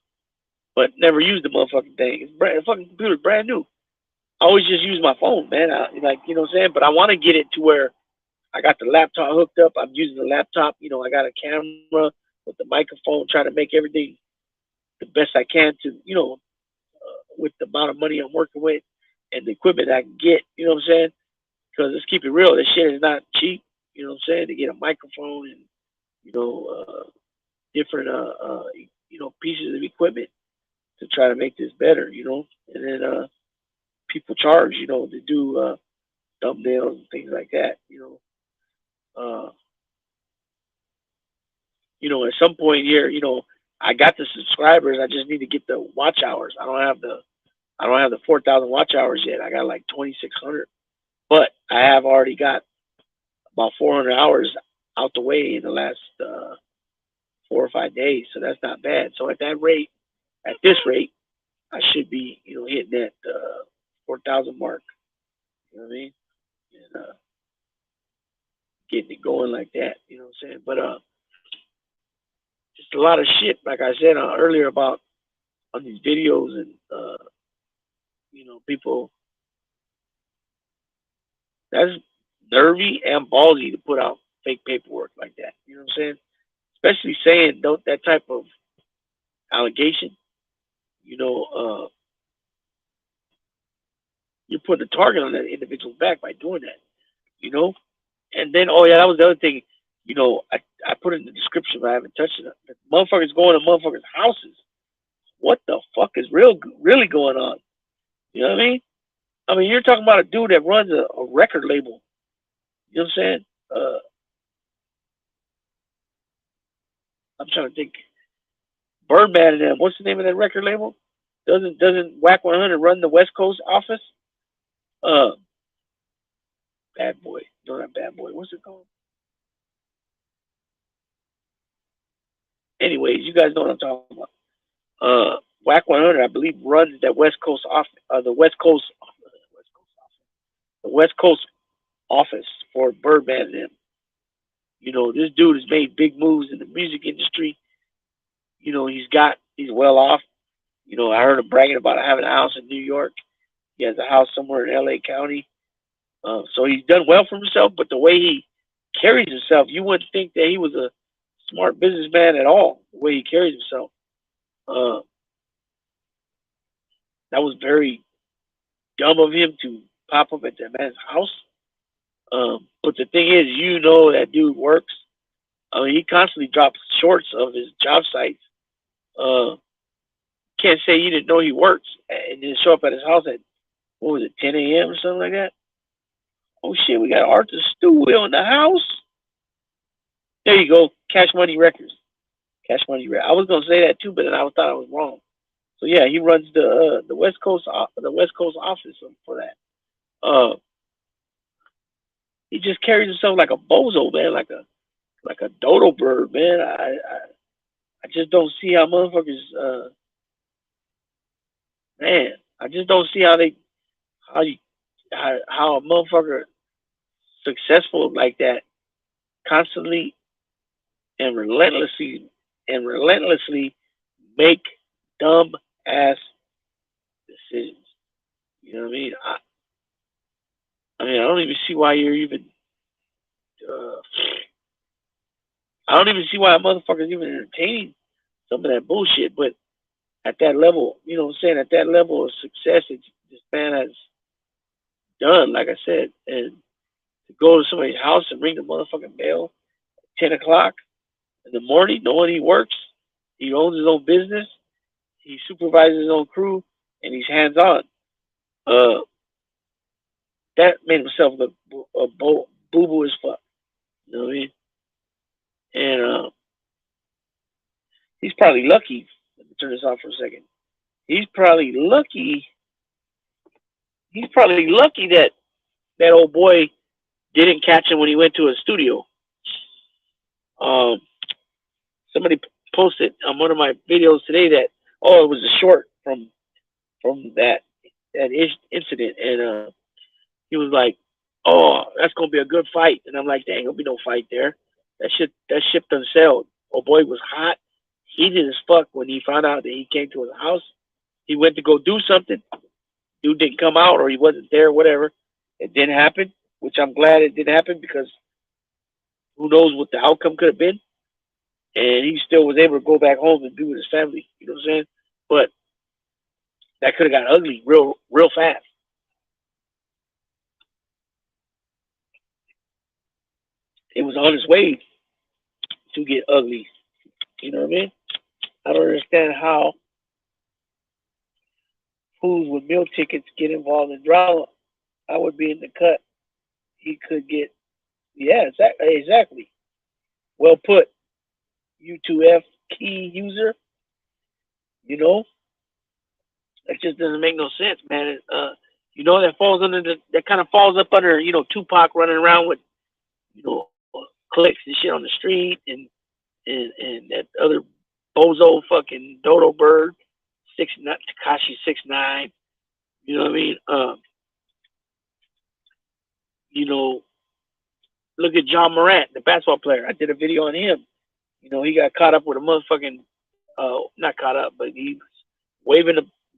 S1: but never used the motherfucking thing. The fucking computer's brand new. I always just use my phone, man. Like, you know what I'm saying? But I want to get it to where I got the laptop hooked up. I'm using the laptop. You know, I got a camera with the microphone, trying to make everything the best I can to, you know, with the amount of money I'm working with and the equipment I can get. You know what I'm saying? Because let's keep it real. This shit is not cheap. You know what I'm saying? To get a microphone and, you know, different, you know, pieces of equipment to try to make this better, you know. And then people charge, you know, to do thumbnails and things like that, you know. at some point here, I got the subscribers. I just need to get the watch hours. I don't have the 4,000 watch hours yet. I got like 2,600, but I have already got about 400 hours out the way in the last 4 or 5 days. So that's not bad. So at this rate, I should be, hitting that 4,000 mark. You know what I mean? And getting it going like that. You know what I'm saying? But just a lot of shit, like I said earlier about on these videos, and people. That's nervy and ballsy to put out fake paperwork like that. You know what I'm saying? Especially saying that type of allegation. You're putting a target on that individual's back by doing that. And then, oh yeah, that was the other thing. I put it in the description, but I haven't touched it. The motherfuckers going to motherfuckers' houses. What the fuck is really going on? You know what I mean? I mean, you're talking about a dude that runs a record label. You know what I'm saying? I'm trying to think. Birdman and them. What's the name of that record label? Doesn't Whack 100 run the West Coast office? Bad Boy. No, not Bad Boy. What's it called? Anyways, you guys know what I'm talking about. Whack 100, I believe, runs that West Coast office, the West Coast office for Birdman and them. This dude has made big moves in the music industry. He's well off. I heard him bragging about having a house in New York. He has a house somewhere in LA County. So he's done well for himself, but the way he carries himself, you wouldn't think that he was a smart businessman at all, the way he carries himself. That was very dumb of him to pop up at that man's house. But the thing is, that dude works. I mean, he constantly drops shorts of his job sites. Can't say you didn't know he works and then show up at his house at, 10 a.m. or something like that? Oh shit, we got Arthur Stewart in the house. There you go, Cash Money Records. Cash Money Records. I was gonna say that too, but then I thought I was wrong. So yeah, he runs the West Coast office for that. He just carries himself like a bozo, man, like a dodo bird, man. I just don't see how motherfuckers. Man, I just don't see how a motherfucker successful like that constantly and relentlessly make dumb ass decisions. You know what I mean? I don't even see why you're even. I don't even see why a motherfucker's even entertaining some of that bullshit. But at that level, you know what I'm saying? At that level of success that this man has done, like I said, and to go to somebody's house and ring the motherfucking bell at 10 o'clock in the morning, knowing he works, he owns his own business, he supervises his own crew, and he's hands on. That made himself look boo-boo as fuck. You know what I mean? And he's probably lucky. Let me turn this off for a second. He's probably lucky that that old boy didn't catch him when he went to a studio. Somebody posted on one of my videos today that it was a short from that incident, and he was like, "Oh, that's gonna be a good fight," and I'm like, "There ain't gonna be no fight there. That ship doesn't sell." Old boy was hot, heated as fuck when he found out that he came to his house. He went to go do something. Dude didn't come out, or he wasn't there, whatever. It didn't happen, which I'm glad it didn't happen, because who knows what the outcome could have been. And he still was able to go back home and be with his family. You know what I'm saying? But that could have got ugly real fast. It was on its way to get ugly. You know what I mean? I don't understand how fools with meal tickets get involved in drama. I would be in the cut. He could get, yeah, exactly. Well put. U2F key user. You know, that just doesn't make no sense, man. That falls under that kind of falls up under Tupac running around with you know clicks and shit on the street, and that other bozo fucking dodo bird, Takashi 6ix9ine. You know what I mean? You know, look at John Morant, the basketball player. I did a video on him. He got caught up with a motherfucking not caught up, but he was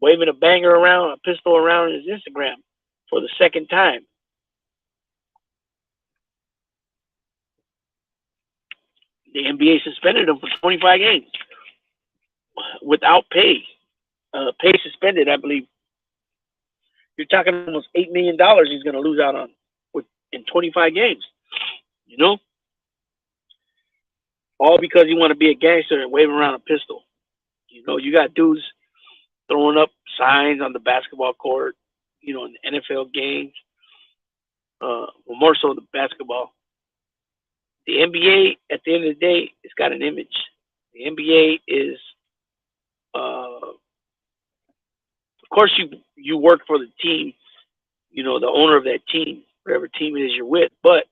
S1: waving a banger around, a pistol around his Instagram for the second time. The NBA suspended him for 25 games without pay. Pay suspended, I believe. You're talking almost $8 million he's going to lose out on in 25 games. All because you want to be a gangster and waving around a pistol. You got dudes throwing up signs on the basketball court, in the NFL games. Well, more so the basketball. The NBA, at the end of the day, it's got an image. The NBA is, of course, you work for the team, the owner of that team, whatever team it is you're with. But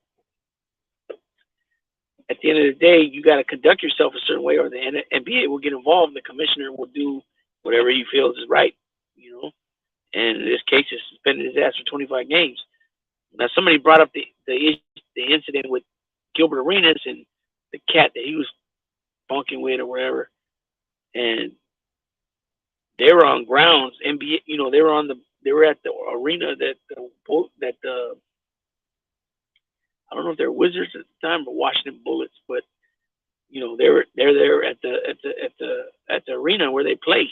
S1: at the end of the day, you got to conduct yourself a certain way, or the NBA will get involved. The commissioner will do whatever he feels is right, And in this case, it's suspended his ass for 25 games. Now, somebody brought up the incident with Gilbert Arenas and the cat that he was bunking with or whatever, and they were on grounds. NBA, they were at the arena that I don't know if they're Wizards at the time or Washington Bullets, but they're there at the arena where they play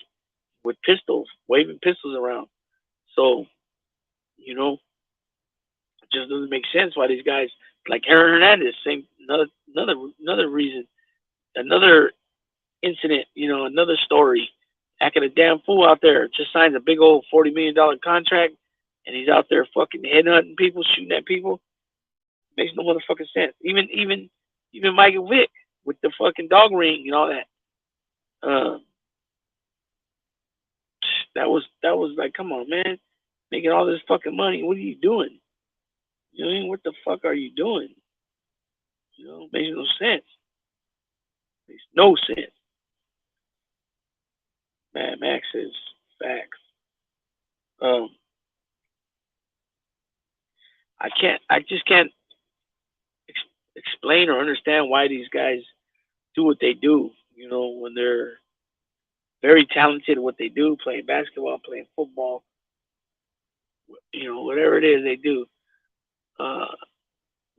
S1: with pistols, waving pistols around. So, it just doesn't make sense why these guys like Aaron Hernandez, another reason, another incident, another story. Acting a damn fool out there, just signs a big old $40 million contract, and he's out there fucking headhunting people, shooting at people. Makes no motherfucking sense. Even Michael Vick with the fucking dog ring and all that. That was like, come on, man, making all this fucking money. What are you doing? You know what I mean? What the fuck are you doing? Makes no sense. Makes no sense. Mad Max is facts. I just can't explain or understand why these guys do what they do. When they're very talented at what they do, playing basketball, playing football, whatever it is they do.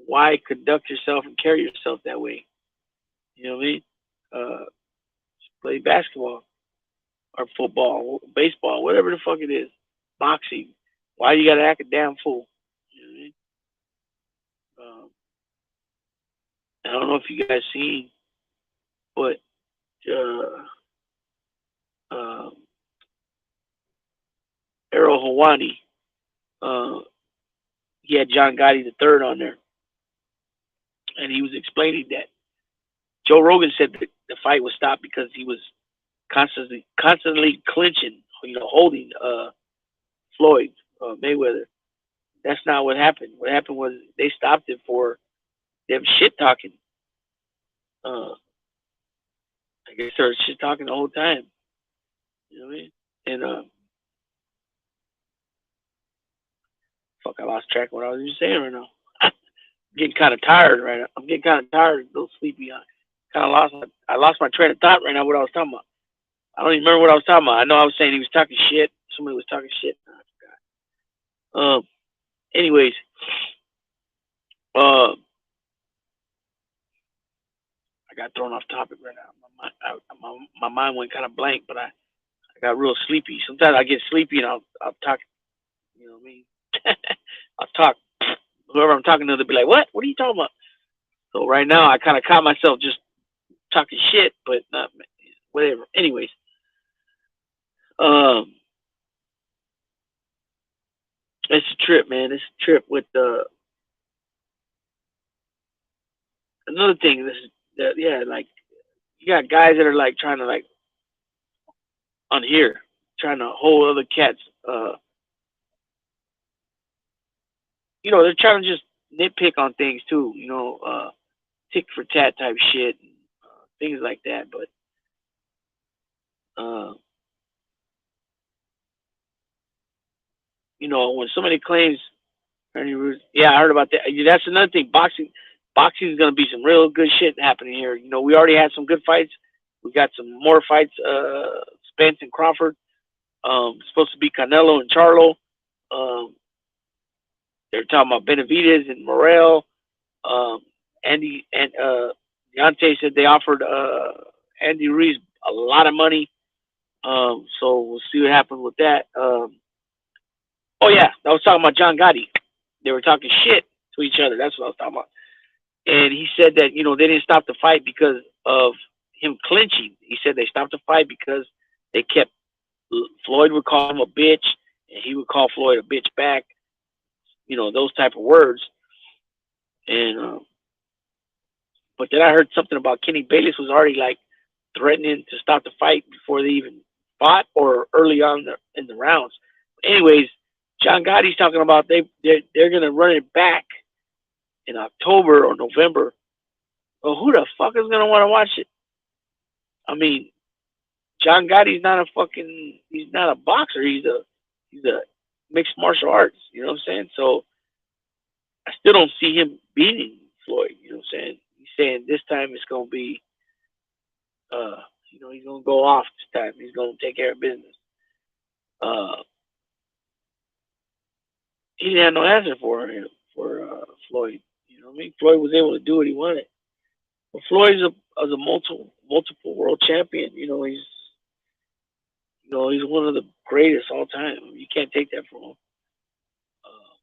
S1: Why conduct yourself and carry yourself that way? You know what I mean? Play basketball or football, baseball, whatever the fuck it is, boxing. Why you gotta act a damn fool? You know what I mean? I don't know if you guys seen, but Errol Hawani, he had John Gotti III on there, and he was explaining that Joe Rogan said that the fight was stopped because he was constantly clinching, holding Floyd Mayweather. That's not what happened. What happened was they stopped it for them shit talking. I guess they were shit talking the whole time. You know what I mean? And fuck, I lost track of what I was even saying right now. I'm getting kind of tired right now. I'm getting kind of tired, a little sleepy. I lost my train of thought right now. What I was talking about. I don't even remember what I was talking about. I know I was saying he was talking shit. Somebody was talking shit. I forgot. Anyways, I got thrown off topic right now. My mind went kind of blank, but I got real sleepy. Sometimes I get sleepy and I'll talk. You know what I mean? I'll talk. Whoever I'm talking to, they'll be like, "What? What are you talking about?" So right now, I kind of caught myself just talking shit, but not whatever. Anyways, it's a trip, man. It's a trip with another thing. Like you got guys that are like trying to like unhear, trying to hold other cats. You know, they're trying to just nitpick on things too. You know, tick for tat type shit, and, things like that. But uh, you know, when somebody claims yeah, I heard about that. That's another thing. Boxing is going to be some real good shit happening here. You know, we already had some good fights. We got some more fights. Spence and Crawford. Supposed to be Canelo and Charlo. Um, they're talking about Benavidez and Morrell. Um, Andy and Auntie said they offered Andy Ruiz a lot of money. So we'll see what happens with that. Oh yeah, I was talking about John Gotti. They were talking shit to each other. That's what I was talking about. And he said that, you know, they didn't stop the fight because of him clinching. He said they stopped the fight because they kept Floyd would call him a bitch, and he would call Floyd a bitch back. You know, those type of words. And but then I heard something about Kenny Bayless was already like threatening to stop the fight before they even fought or early on in the rounds. Anyways, John Gotti's talking about they're gonna run it back in October or November. Well, who the fuck is gonna want to watch it? I mean, John Gotti's not a fucking he's not a boxer. He's a mixed martial arts. You know what I'm saying? So I still don't see him beating Floyd. You know what I'm saying? He's saying this time it's gonna be you know, he's gonna go off this time. He's gonna take care of business. Uh, he didn't have no answer for him for Floyd. You know what I mean? Floyd was able to do what he wanted. But Floyd's a multiple world champion. You know he's one of the greatest all time. I mean, you can't take that from him. Uh,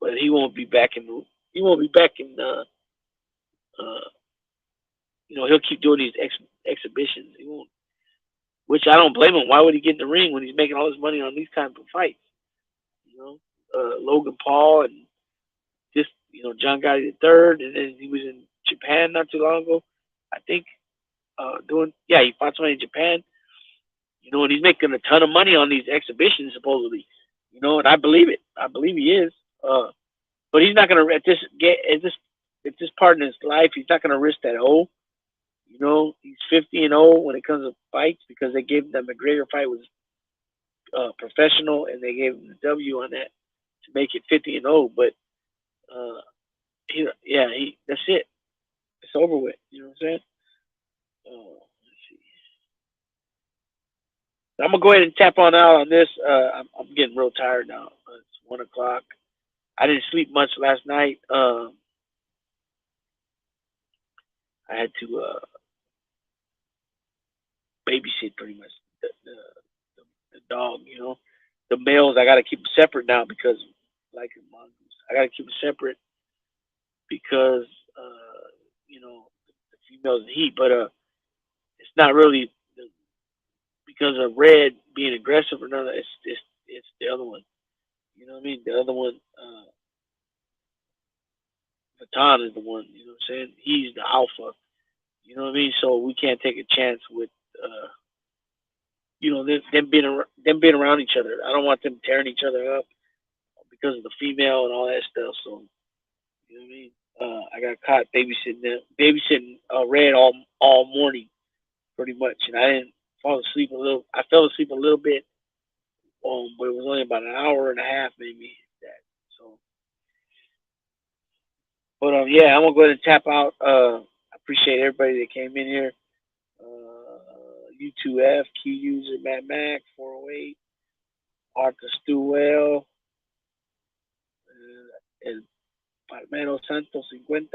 S1: but he won't be back in. He won't be back in. Uh, you know, he'll keep doing these exhibitions. He won't. Which I don't blame him. Why would he get in the ring when he's making all his money on these type of fights? You know, Logan Paul and just John Gotti the third, and then he was in Japan not too long ago. I think he fought somebody in Japan. You know, and he's making a ton of money on these exhibitions supposedly. You know, and I believe it. I believe he is. But he's not gonna at this part in his life. He's not gonna risk that O. You know, he's 50-0 when it comes to fights because they gave him that McGregor fight was professional, and they gave him the W on that to make it 50-0. But that's it. It's over with. You know what I'm saying? Let's see. I'm gonna go ahead and tap on out on this. I'm getting real tired now. It's 1 o'clock. I didn't sleep much last night. I had to babysit pretty much the dog. You know, the males I gotta keep them separate now because like mongoose, I gotta keep them separate because you know the females heat, but it's not really because of Red being aggressive or none of that. It's the other one. You know what I mean? The other one, Vuitton is the one. You know what I'm saying? He's the alpha. You know what I mean? So we can't take a chance with them being around each other. I don't want them tearing each other up because of the female and all that stuff. So you know what I mean? I got caught babysitting Red all morning, pretty much, and I didn't fall asleep a little. I fell asleep a little bit, but it was only about an hour and a half, maybe that. So, but yeah, I'm gonna go ahead and tap out. I appreciate everybody that came in here. U2F, Key User, Matt Mac, 408, Arthur Stewell, El Palmero Santos 50.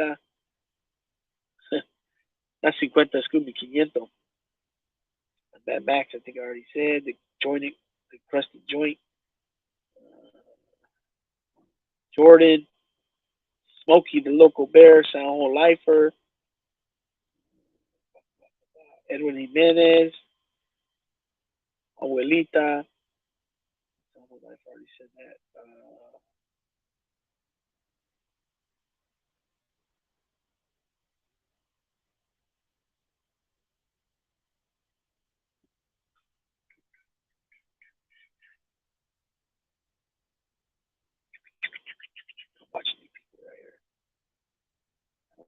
S1: Not 50, excuse me, 500. Matt Max, I think I already said. The crusted joint. Jordan, Smokey, the local bear, San Juan Lifer, Edwin Jimenez, Abuelita. San Juan Lifer, already said that.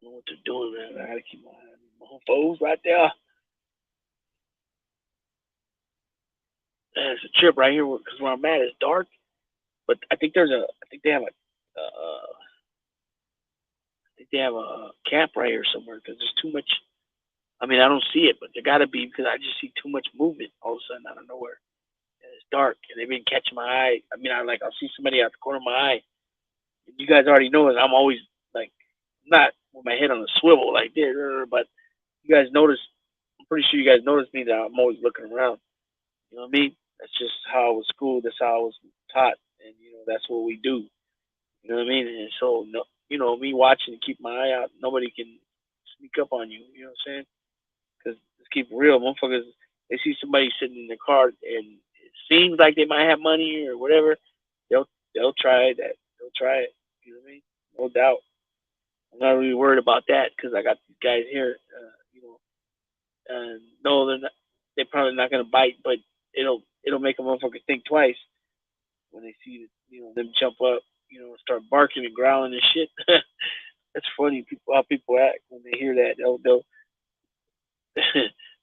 S1: know what they're doing, man. I gotta keep my eye on my foes right there. Man, it's a trip right here because where I'm at is dark. But I think they have a camp right here somewhere because there's too much. I mean, I don't see it, but there gotta be because I just see too much movement all of a sudden out of nowhere. And it's dark, and they've been catching my eye. I mean, I'll see somebody out the corner of my eye. And you guys already know that I'm always like not with my head on a swivel like this, but you guys notice. I'm pretty sure you guys notice me that I'm always looking around. You know what I mean? That's just how I was schooled. That's how I was taught, and that's what we do. You know what I mean? And so, no, me watching and keep my eye out, nobody can sneak up on you. You know what I'm saying? Because let's keep it real, motherfuckers. They see somebody sitting in the car and it seems like they might have money or whatever. They'll try that. They'll try it. You know what I mean? No doubt. I'm not really worried about that because I got these guys here. And no, they're not. They're probably not gonna bite, but it'll make a motherfucker think twice when they see them jump up, start barking and growling and shit. That's funny. How people act when they hear that. They'll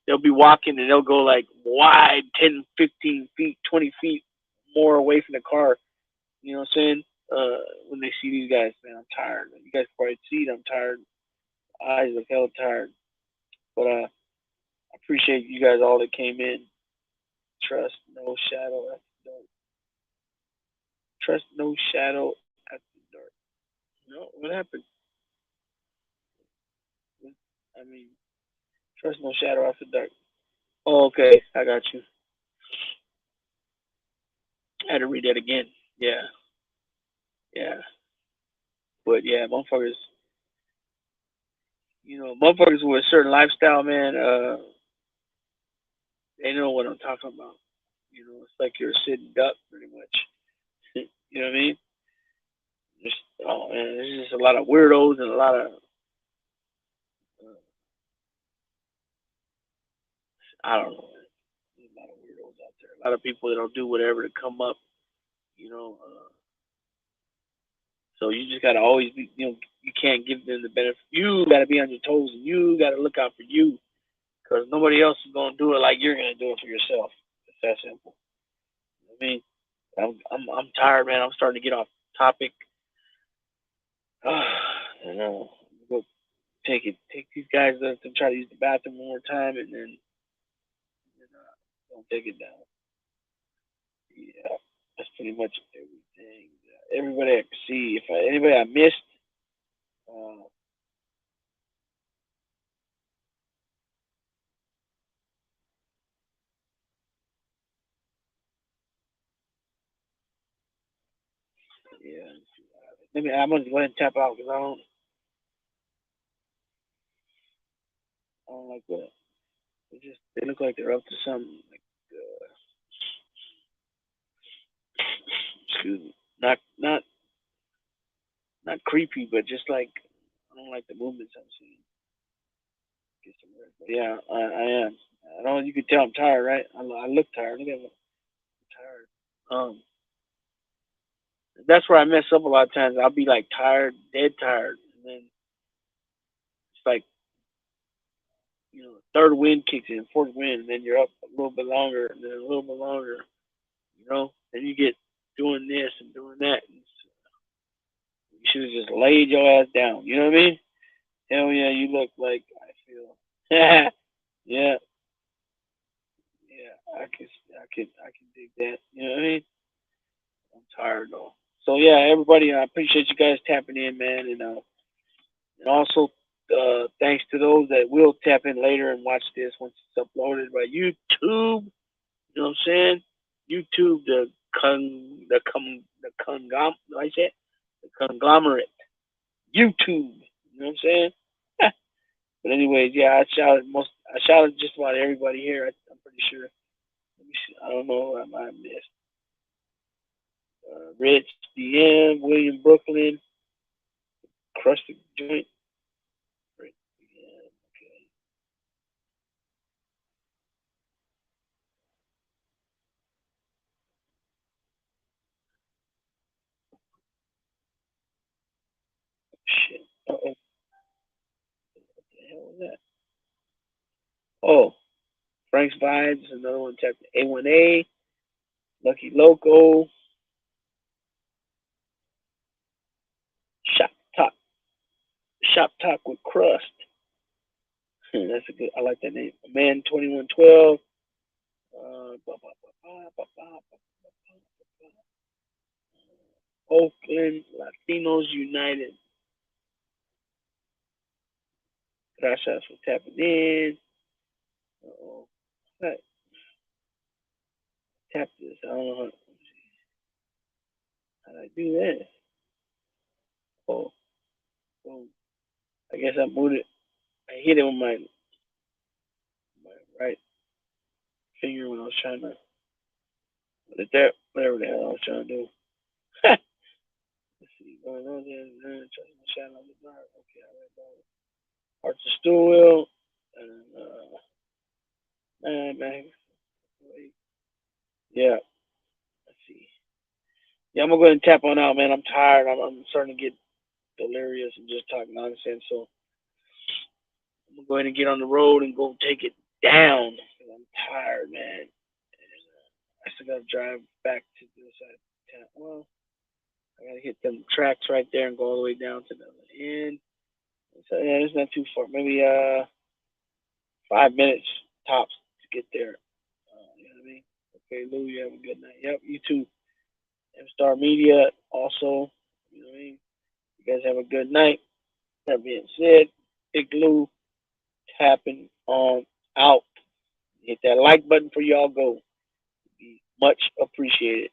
S1: they'll be walking and they'll go like wide 10, 15 feet, 20 feet more away from the car. You know what I'm saying? When they see these guys, man, I'm tired. You guys probably see it. I'm tired. Eyes look hella tired. But I appreciate you guys all that came in. Trust no shadow after dark. Trust no shadow after dark. No, what happened? I mean, trust no shadow after dark. Oh, okay, I got you. I had to read that again. Yeah, yeah. But yeah, motherfuckers with a certain lifestyle, man, they know what I'm talking about. It's like you're a sitting duck, pretty much. You know what I mean? Just, oh man, there's just a lot of weirdos and a lot of, I don't know, man. There's a lot of weirdos out there. A lot of people that'll do whatever to come up, you know. So you just gotta always be, you can't give them the benefit. You gotta be on your toes, and you gotta look out for you, because nobody else is gonna do it like you're gonna do it for yourself. It's that simple. I mean, I'm tired, man. I'm starting to get off topic. I know. Go take these guys to try to use the bathroom one more time, and then don't take it down. Yeah, that's pretty much everything. Everybody I can see. If anybody I missed, uh, yeah. I'm gonna go ahead and tap out because I don't like that. They look like they're up to something. Like, excuse me, not creepy, but just like I don't like the movements I'm seeing. Get some rest. But yeah, I am. I know you can tell I'm tired, right? I look tired. Look at me. I'm tired. That's where I mess up a lot of times. I'll be like tired, dead tired, and then it's like third wind kicks in, fourth wind, and then you're up a little bit longer, and then a little bit longer. Then you get doing this and doing that. And you should have just laid your ass down. You know what I mean? Hell yeah, you look like I feel. yeah, yeah, I can dig that. You know what I mean? I'm tired though. So yeah, everybody, I appreciate you guys tapping in, man, and also thanks to those that will tap in later and watch this once it's uploaded by YouTube. You know what I'm saying? YouTube, I said the conglomerate. YouTube. You know what I'm saying? But anyways, yeah, I shouted just about everybody here. I'm pretty sure. Let me see. I don't know. I might have missed. Rich, DM, William Brooklyn, Crusted Joint. Rich, DM, okay. Shit. Uh-oh. Oh, Frank's Vibes is another one. Tap the A1A, Lucky Loco, Shop Top, Shop Top with Crust. That's a good. I like that name. Man 2112. Oakland Latinos United. Gracias for tapping in. Uh-oh. Right. Tap this. I don't know how I do that. Oh, boom. I guess I moved it. I hit it with my right finger when I was trying to put it there. Whatever the hell I was trying to do. Let's see. Going on there. Trust my shadow on the dark. Okay, all right, dog. Hearts of stool wheel. And, man. Wait. Yeah. Let's see. Yeah, I'm gonna go ahead and tap on out, man. I'm tired. I'm starting to get delirious and just talk nonsense. So I'm gonna go ahead and get on the road and go take it down. I'm tired, man. And, I still gotta drive back to the other side of town. Well, I gotta hit them tracks right there and go all the way down to the other end. So yeah, it's not too far. Maybe 5 minutes tops to get there. You know what I mean? Okay, Lou, you have a good night. Yep, you too. M Star Media also. You know what I mean? You guys have a good night. That being said, Big Lou tapping on out. Hit that like button for y'all go. Be much appreciated.